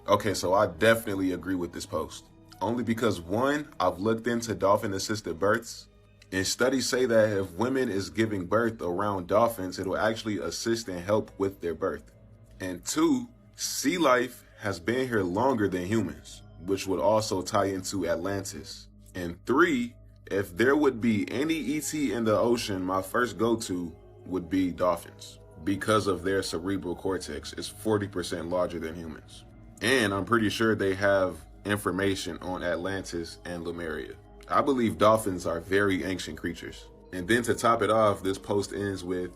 Okay, so I definitely agree with this post. Only because, one, I've looked into dolphin-assisted births, and studies say that if women is giving birth around dolphins, it will actually assist and help with their birth. And two, sea life has been here longer than humans, which would also tie into Atlantis. And three, if there would be any ET in the ocean, my first go-to would be dolphins, because of their cerebral cortex is 40% larger than humans. And I'm pretty sure they have information on Atlantis and Lemuria. I believe dolphins are very ancient creatures. And then to top it off, this post ends with,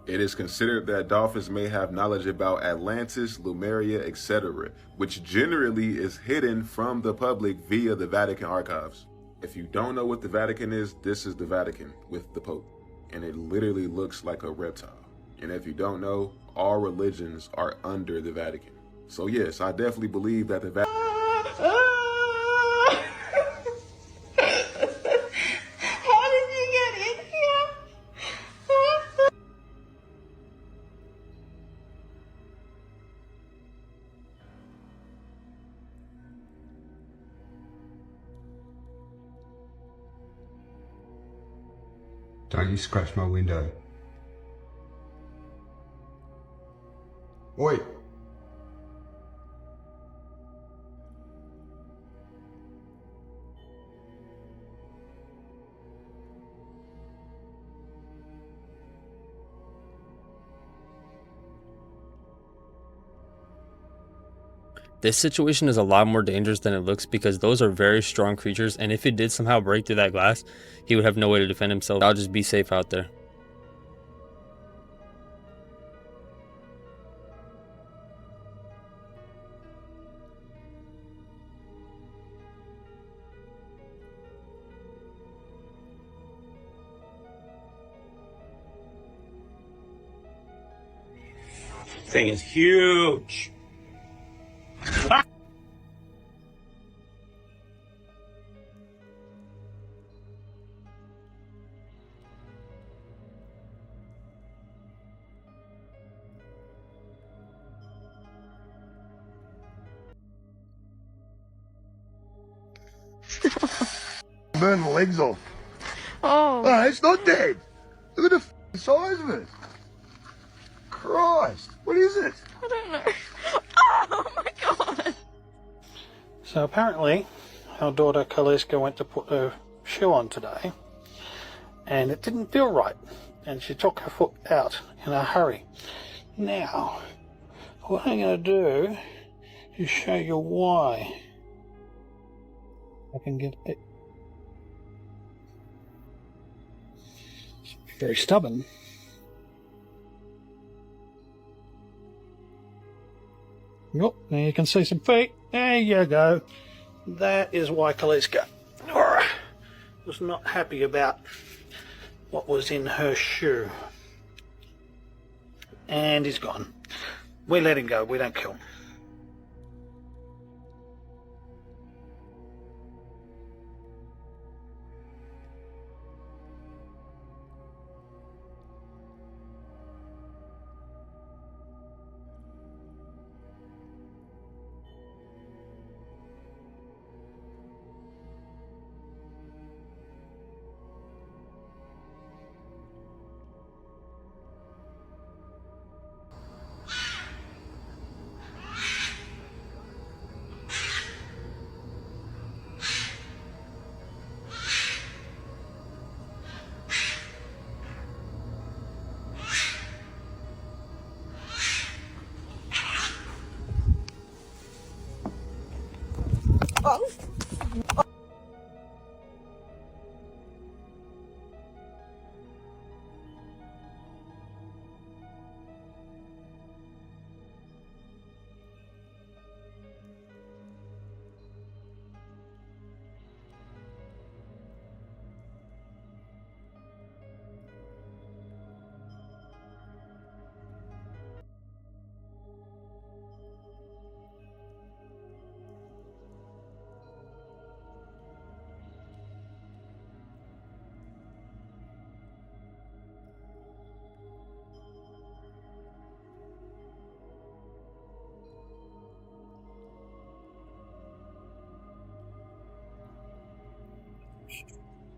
it is considered that dolphins may have knowledge about Atlantis, Lemuria, etc., which generally is hidden from the public via the Vatican archives. If you don't know what the Vatican is, this is the Vatican with the Pope. And it literally looks like a reptile. And if you don't know, all religions are under the Vatican. So yes, I definitely believe that the How did you get in here? Don't you scratch my window. Oi! This situation is a lot more dangerous than it looks because those are very strong creatures, and if he did somehow break through that glass, he would have no way to defend himself. I'll just be safe out there. Thing is huge. Burn the legs off. Oh. Oh, it's not dead. Look at the size of it. Christ, what is it? I don't know. Oh my god. So apparently, our daughter Kaliska went to put her shoe on today, and it didn't feel right, and she took her foot out in a hurry. Now, what I'm going to do is show you why. I can get it. It's very stubborn. Yep, now you can see some feet. There you go. That is why Kaliska was not happy about what was in her shoe. And he's gone. We let him go, we don't kill him.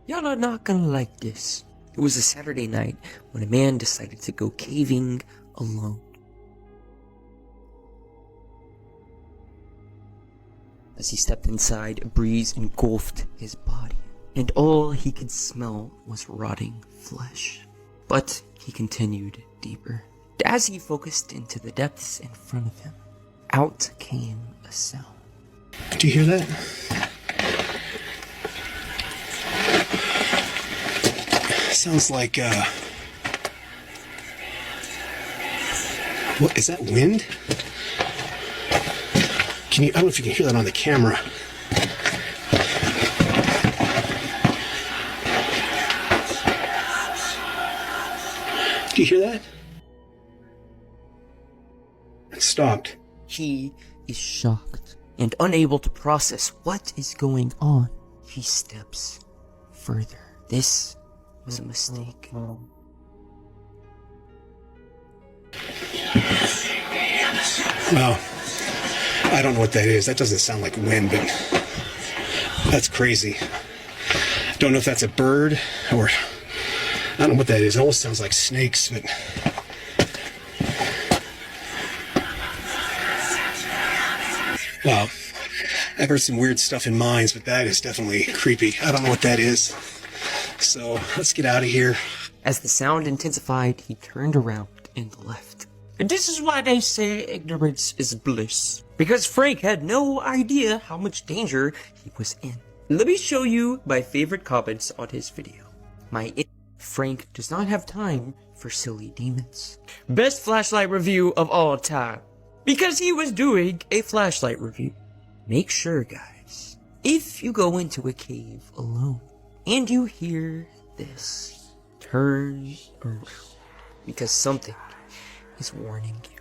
Y'all are not gonna like this. It was a Saturday night when a man decided to go caving alone. As he stepped inside, a breeze engulfed his body, and all he could smell was rotting flesh. But he continued deeper. As he focused into the depths in front of him, out came a sound. Do you hear that? Sounds like, what, is that wind? I don't know if you can hear that on the camera. Do you hear that? It stopped. He is shocked and unable to process what is going on. He steps further. This was a mistake. No, I don't know what that is. That doesn't sound like wind, but that's crazy. Don't know if that's a bird or I don't know what that is. It almost sounds like snakes, but wow. I've heard some weird stuff in mines, but that is definitely creepy. I don't know what that is. So let's get out of here. As the sound intensified, he turned around and left. And this is why they say ignorance is bliss. Because Frank had no idea how much danger he was in. Let me show you my favorite comments on his video. Frank does not have time for silly demons. Best flashlight review of all time. Because he was doing a flashlight review. Make sure, guys, if you go into a cave alone and you hear this, turn around. Because something is warning you.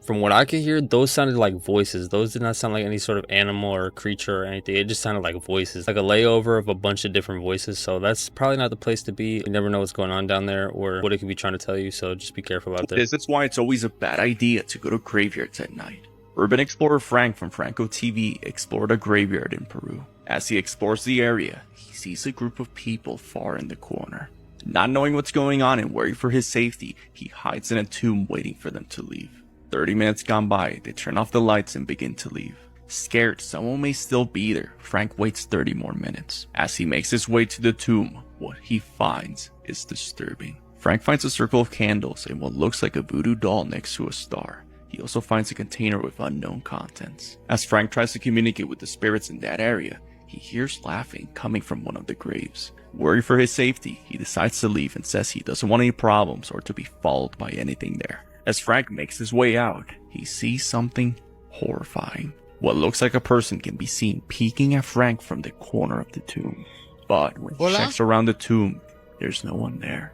From what I could hear, those sounded like voices. Those did not sound like any sort of animal or creature or anything. It just sounded like voices, like a layover of a bunch of different voices. So that's probably not the place to be. You never know what's going on down there or what it could be trying to tell you. So just be careful out there. That's why it's always a bad idea to go to graveyards at night. Urban explorer Frank from Franco TV explored a graveyard in Peru. As he explores the area, he sees a group of people far in the corner. Not knowing what's going on and worried for his safety, he hides in a tomb waiting for them to leave. 30 minutes gone by, they turn off the lights and begin to leave. Scared someone may still be there, Frank waits 30 more minutes. As he makes his way to the tomb, what he finds is disturbing. Frank finds a circle of candles and what looks like a voodoo doll next to a star. He also finds a container with unknown contents. As Frank tries to communicate with the spirits in that area, he hears laughing coming from one of the graves. Worried for his safety, he decides to leave and says he doesn't want any problems or to be followed by anything there. As Frank makes his way out, he sees something horrifying. What looks like a person can be seen peeking at Frank from the corner of the tomb. But when he checks around the tomb, there's no one there.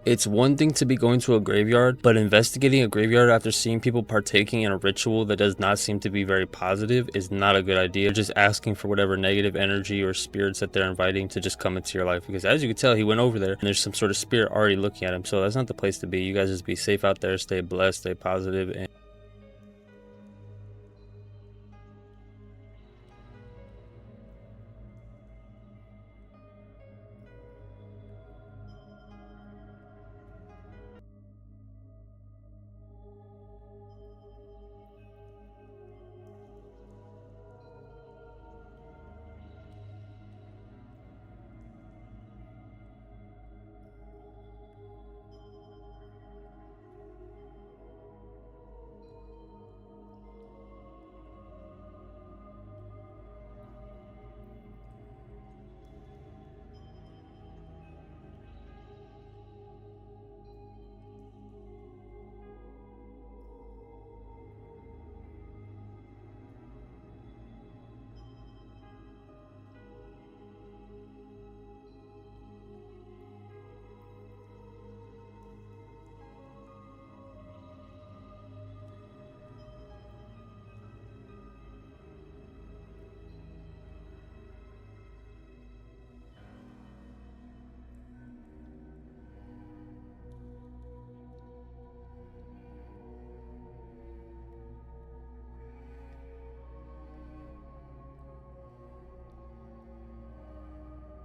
It's one thing to be going to a graveyard, but investigating a graveyard after seeing people partaking in a ritual that does not seem to be very positive is not a good idea. Just asking for whatever negative energy or spirits that they're inviting to just come into your life. Because as you can tell, he went over there and there's some sort of spirit already looking at him. So that's not the place to be. You guys just be safe out there, stay blessed, stay positive, and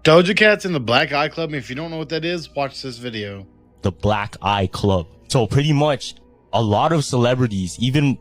Doja Cat's in the Black Eye Club. If you don't know what that is, watch this video. The Black Eye Club. So pretty much a lot of celebrities, even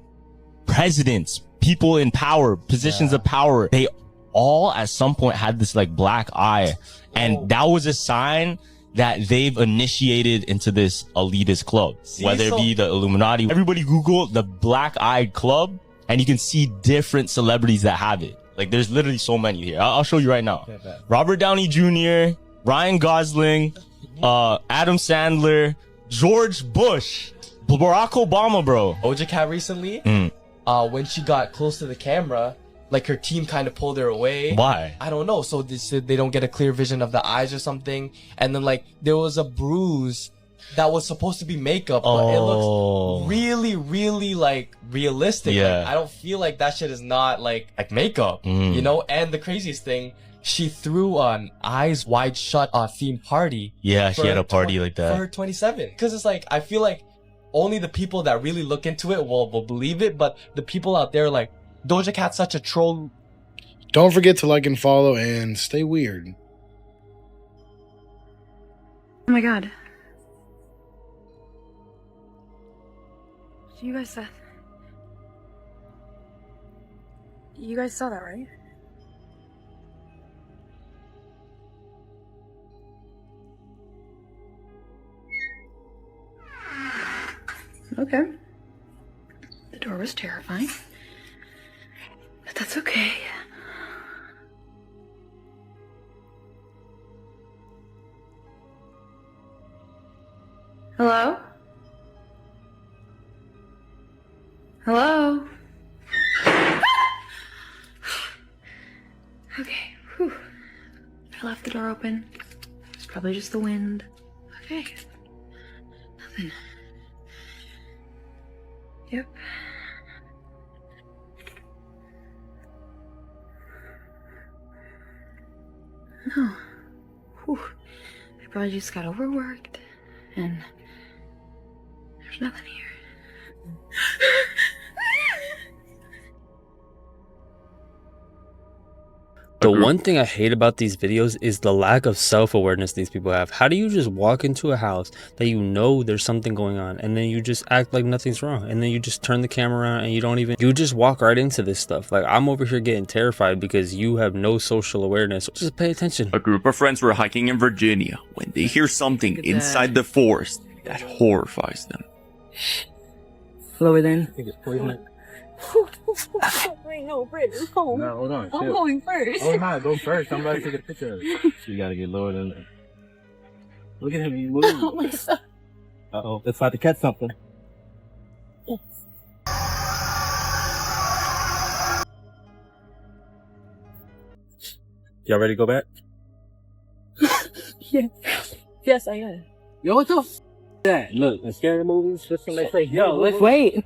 presidents, people in power, positions of power, they all at some point had this like black eye. And that was a sign that they've initiated into this elitist club, whether it be the Illuminati. Everybody Google the Black Eye Club and you can see different celebrities that have it. Like, there's literally so many here. I'll show you right now. Robert Downey Jr., Ryan Gosling, Adam Sandler, George Bush, Barack Obama, bro. Doja Cat recently, when she got close to the camera, like her team kind of pulled her away. Why? I don't know. So they said they don't get a clear vision of the eyes or something. And then like there was a bruise that was supposed to be makeup, but it looks really, really like realistic. Yeah. Like, I don't feel like that shit is not like makeup, you know? And the craziest thing, she threw an eyes wide shut theme party. Yeah, she had a party like that. For her 27. Cause it's like, I feel like only the people that really look into it will believe it, but the people out there like, Doja Cat's such a troll. Don't forget to like and follow and stay weird. Oh my god. You guys saw that, right? Okay. The door was terrifying. But that's okay. Hello? Hello? Okay, whew. I left the door open. It's probably just the wind. Okay. Nothing. Yep. No. Whew. I probably just got overworked, and there's nothing here. The one thing I hate about these videos is the lack of self-awareness these people have. How do you just walk into a house that you know there's something going on and then you just act like nothing's wrong, and then you just turn the camera around and you just walk right into this stuff? Like, I'm over here getting terrified because you have no social awareness. Just pay attention. A group of friends were hiking in Virginia when they hear something inside the forest that horrifies them. Lower then. I think it's poison. Wait, no, Britt, it's cold. No, hold on. I'm going first. Oh, no, go first. I'm about to take a picture of it. You gotta get lower than that. Look at him, he moves. Oh, my son. Uh-oh, it's about to catch something. Y'all ready to go back? Yeah. Yes, I am. Yo, what the f*** that? Look, in scary movies, just when they say, yo, let's wait.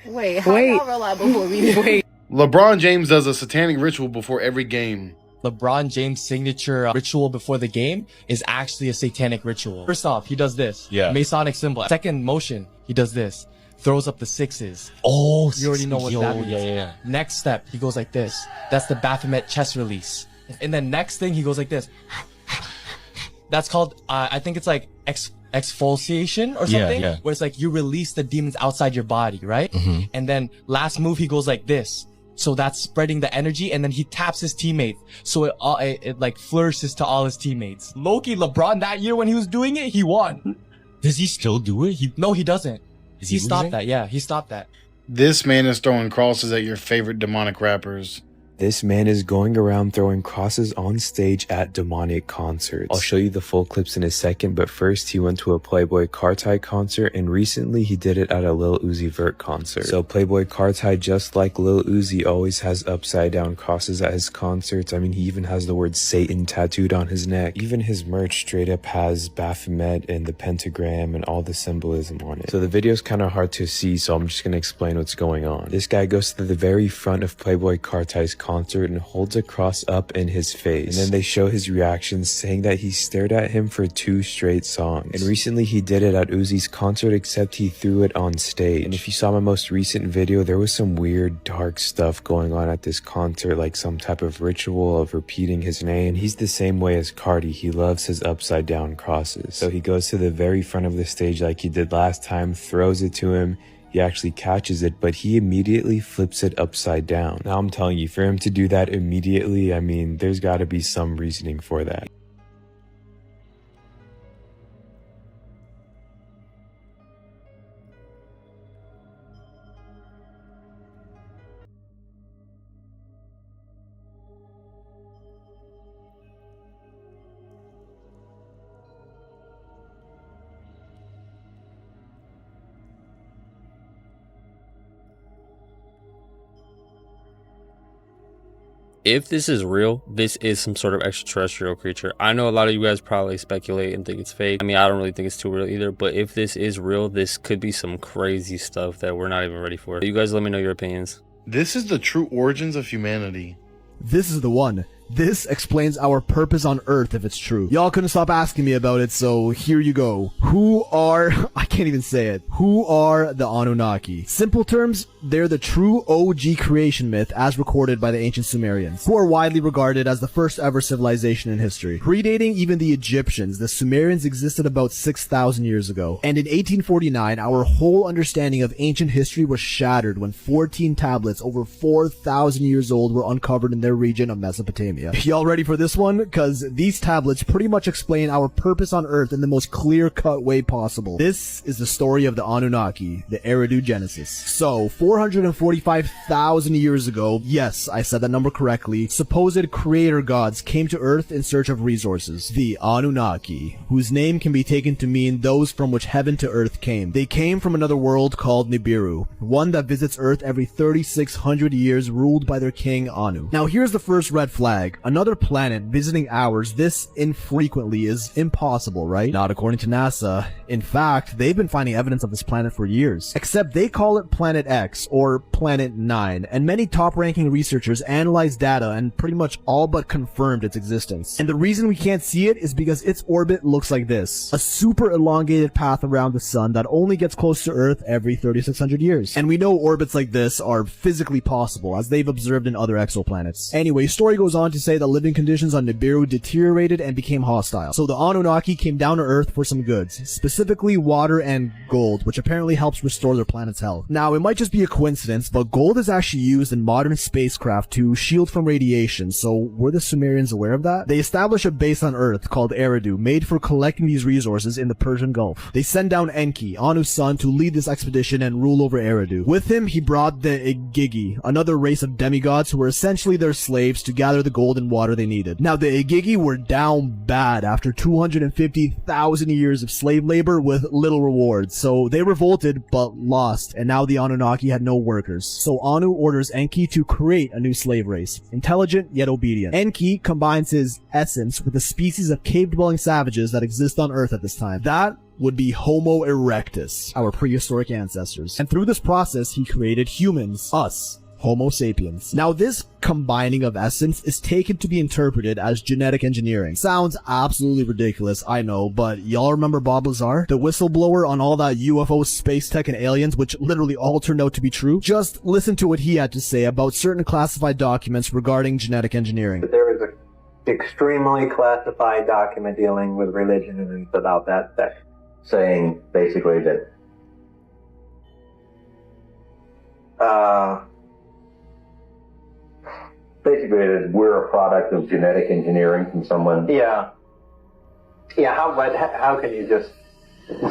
Wait, how y'all realize before we wait? LeBron James does a satanic ritual before every game. LeBron James' signature ritual before the game is actually a satanic ritual. First off, he does this. Yeah. Masonic symbol. Second motion, he does this. Throws up the sixes. Oh, you already know what that means. Yeah. Next step, he goes like this. That's the baphomet chest release. And then next thing, he goes like this. That's called, I think it's like exfoliation or something, yeah. where it's like you release the demons outside your body, right? Mhm. And then last move, he goes like this. So that's spreading the energy, and then he taps his teammates. So it like flourishes to all his teammates. Loki, LeBron, that year when he was doing it, he won. Does he still do it? No, he doesn't. Is he he stopped losing? that. Yeah, he stopped that. This man is throwing crosses at your favorite demonic rappers. This man is going around throwing crosses on stage at demonic concerts. I'll show you the full clips in a second, but first he went to a Playboi Carti concert, and recently he did it at a Lil Uzi Vert concert. So Playboi Carti, just like Lil Uzi, always has upside down crosses at his concerts. I mean, he even has the word Satan tattooed on his neck. Even his merch straight up has Baphomet and the pentagram and all the symbolism on it. So the video's kind of hard to see, so I'm just gonna explain what's going on. This guy goes to the very front of Playboi Carti's concert and holds a cross up in his face, and then they show his reactions, saying that he stared at him for 2 straight songs. And recently he did it at Uzi's concert, except he threw it on stage. And if you saw my most recent video, there was some weird dark stuff going on at this concert, like some type of ritual of repeating his name. And he's the same way as Carti. He loves his upside down crosses. So he goes to the very front of the stage like he did last time, throws it to him. He actually catches it, but he immediately flips it upside down. Now I'm telling you, for him to do that immediately, I mean, there's got to be some reasoning for that. If this is real, this is some sort of extraterrestrial creature. I know a lot of you guys probably speculate and think it's fake. I mean, I don't really think it's too real either, but if this is real, this could be some crazy stuff that we're not even ready for. You guys let me know your opinions. This is the true origins of humanity. This is the one. This explains our purpose on Earth if it's true. Y'all couldn't stop asking me about it, so here you go. Who are... I can't even say it. Who are the Anunnaki? Simple terms, they're the true OG creation myth as recorded by the ancient Sumerians, who are widely regarded as the first ever civilization in history. Predating even the Egyptians, the Sumerians existed about 6,000 years ago. And in 1849, our whole understanding of ancient history was shattered when 14 tablets over 4,000 years old were uncovered in their region of Mesopotamia. Y'all ready for this one? Cause these tablets pretty much explain our purpose on Earth in the most clear-cut way possible. This is the story of the Anunnaki, the Eridu Genesis. So, 445,000 years ago, yes, I said that number correctly, supposed creator gods came to Earth in search of resources. The Anunnaki, whose name can be taken to mean those from which heaven to Earth came. They came from another world called Nibiru, one that visits Earth every 3,600 years, ruled by their king Anu. Now here's the first red flag. Another planet visiting ours this infrequently is impossible, right? Not according to NASA. In fact, they've been finding evidence of this planet for years. Except they call it Planet X, or Planet 9, and many top-ranking researchers analyzed data and pretty much all but confirmed its existence. And the reason we can't see it is because its orbit looks like this. A super elongated path around the sun that only gets close to Earth every 3,600 years. And we know orbits like this are physically possible, as they've observed in other exoplanets. Anyway, story goes on to say that living conditions on Nibiru deteriorated and became hostile. So the Anunnaki came down to Earth for some goods, specifically water and gold, which apparently helps restore their planet's health. Now, it might just be a coincidence, but gold is actually used in modern spacecraft to shield from radiation, so were the Sumerians aware of that? They established a base on Earth called Eridu, made for collecting these resources in the Persian Gulf. They send down Enki, Anu's son, to lead this expedition and rule over Eridu. With him, he brought the Igigi, another race of demigods who were essentially their slaves to gather the gold and water they needed. Now, the Igigi were down bad after 250,000 years of slave labor with little rewards, so they revolted but lost, and now the Anunnaki had no workers. So Anu orders Enki to create a new slave race, intelligent yet obedient. Enki combines his essence with a species of cave-dwelling savages that exist on Earth at this time. That would be Homo erectus, our prehistoric ancestors. And through this process, he created humans, us, Homo sapiens. Now, this combining of essence is taken to be interpreted as genetic engineering. Sounds absolutely ridiculous, I know, but y'all remember Bob Lazar? The whistleblower on all that UFO, space tech, and aliens, which literally all turned out to be true? Just listen to what he had to say about certain classified documents regarding genetic engineering. There was an extremely classified document dealing with religion, and it's about that saying basically that basically that we're a product of genetic engineering from someone. Yeah. How can you just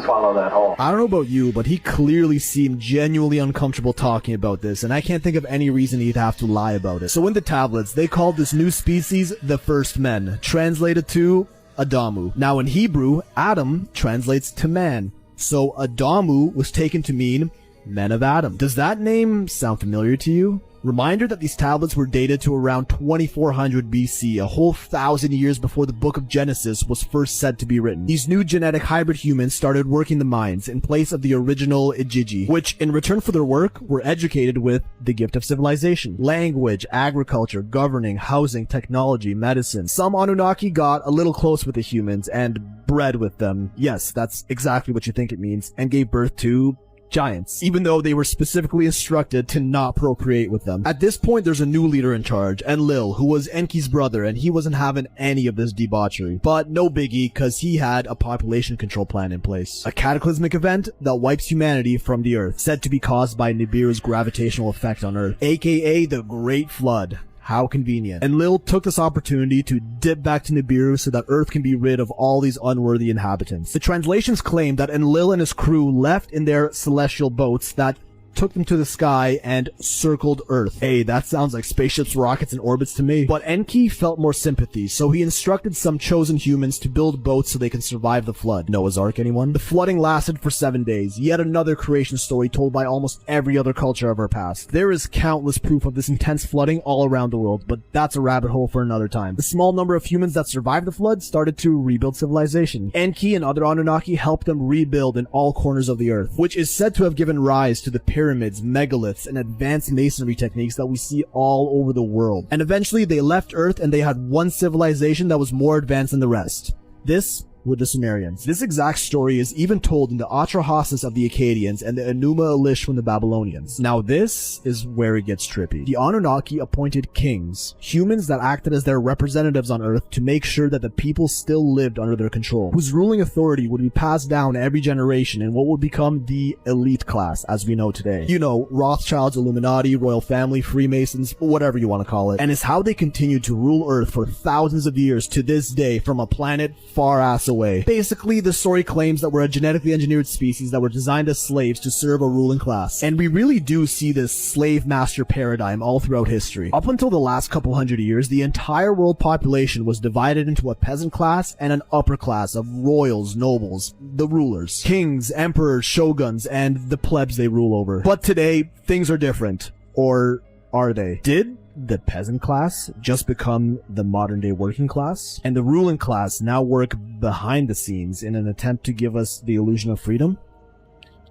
swallow that whole? I don't know about you, but he clearly seemed genuinely uncomfortable talking about this, and I can't think of any reason he'd have to lie about it. So in the tablets, they called this new species the first men, translated to Adamu. Now in Hebrew, Adam translates to man, so Adamu was taken to mean men of Adam. Does that name sound familiar to you? Reminder that these tablets were dated to around 2400 BC, a whole 1,000 years before the book of Genesis was first said to be written. These new genetic hybrid humans started working the mines in place of the original Igigi, which in return for their work were educated with the gift of civilization. Language, agriculture, governing, housing, technology, medicine. Some Anunnaki got a little close with the humans and bred with them. Yes, that's exactly what you think it means, and gave birth to giants, even though they were specifically instructed to not procreate with them. At this point, there's a new leader in charge, Enlil, who was Enki's brother, and he wasn't having any of this debauchery. But no biggie, cause he had a population control plan in place. A cataclysmic event that wipes humanity from the Earth, said to be caused by Nibiru's gravitational effect on Earth, aka the Great Flood. How convenient. Enlil took this opportunity to dip back to Nibiru so that Earth can be rid of all these unworthy inhabitants. The translations claim that Enlil and his crew left in their celestial boats that took them to the sky, and circled Earth. Hey, that sounds like spaceships, rockets, and orbits to me. But Enki felt more sympathy, so he instructed some chosen humans to build boats so they can survive the flood. Noah's Ark, anyone? The flooding lasted for 7 days, yet another creation story told by almost every other culture of our past. There is countless proof of this intense flooding all around the world, but that's a rabbit hole for another time. The small number of humans that survived the flood started to rebuild civilization. Enki and other Anunnaki helped them rebuild in all corners of the earth, which is said to have given rise to the pyramids, megaliths, and advanced masonry techniques that we see all over the world. And eventually they left Earth and they had one civilization that was more advanced than the rest. This were the Sumerians. This exact story is even told in the Atrahasis of the Akkadians and the Enuma Elish from the Babylonians. Now this is where it gets trippy. The Anunnaki appointed kings, humans that acted as their representatives on Earth to make sure that the people still lived under their control, whose ruling authority would be passed down every generation in what would become the elite class as we know today. You know, Rothschilds, Illuminati, royal family, Freemasons, whatever you want to call it. And it's how they continued to rule Earth for thousands of years to this day from a planet far ass away. Basically, the story claims that we're a genetically engineered species that were designed as slaves to serve a ruling class. And we really do see this slave master paradigm all throughout history. Up until the last couple hundred years, the entire world population was divided into a peasant class and an upper class of royals, nobles, the rulers, kings, emperors, shoguns, and the plebs they rule over. But today, things are different. Or are they? Did the peasant class just become the modern day working class? And the ruling class now work behind the scenes in an attempt to give us the illusion of freedom?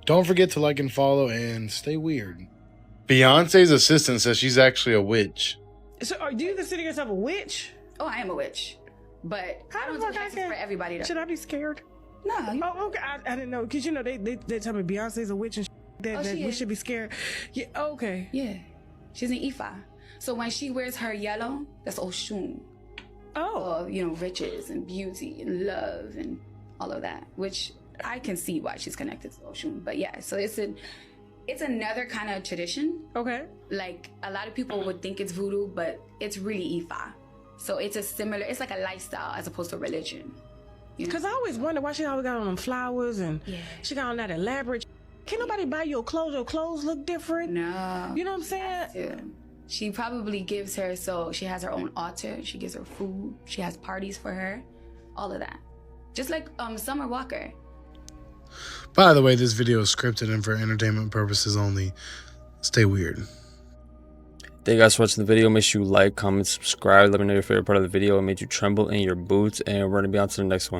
Don't forget to like and follow and stay weird. Beyonce's assistant says she's actually a witch. So do you consider yourself a witch? Oh, I am a witch. But I don't do hexes for everybody though. Should I be scared? No. Oh, okay. I didn't know. Because, you know, they tell me Beyonce's a witch and that we should be scared. Yeah, okay. Yeah. She's an Ifa. So when she wears her yellow, that's Oshun. Oh. You know, riches and beauty and love and all of that, which I can see why she's connected to Oshun. But yeah, so it's another kind of tradition. Okay. Like a lot of people would think it's voodoo, but it's really Ifa. So it's it's like a lifestyle as opposed to religion. Because I always wonder why she always got on them flowers and she got on that elaborate. Can't nobody buy your clothes? Your clothes look different. No. You know what I'm saying? Yeah. She probably gives her, so she has her own altar. She gives her food. She has parties for her. All of that. Just like Summer Walker. By the way, this video is scripted and for entertainment purposes only. Stay weird. Thank you guys for watching the video. Make sure you like, comment, subscribe. Let me know your favorite part of the video. It made you tremble in your boots. And we're going to be on to the next one.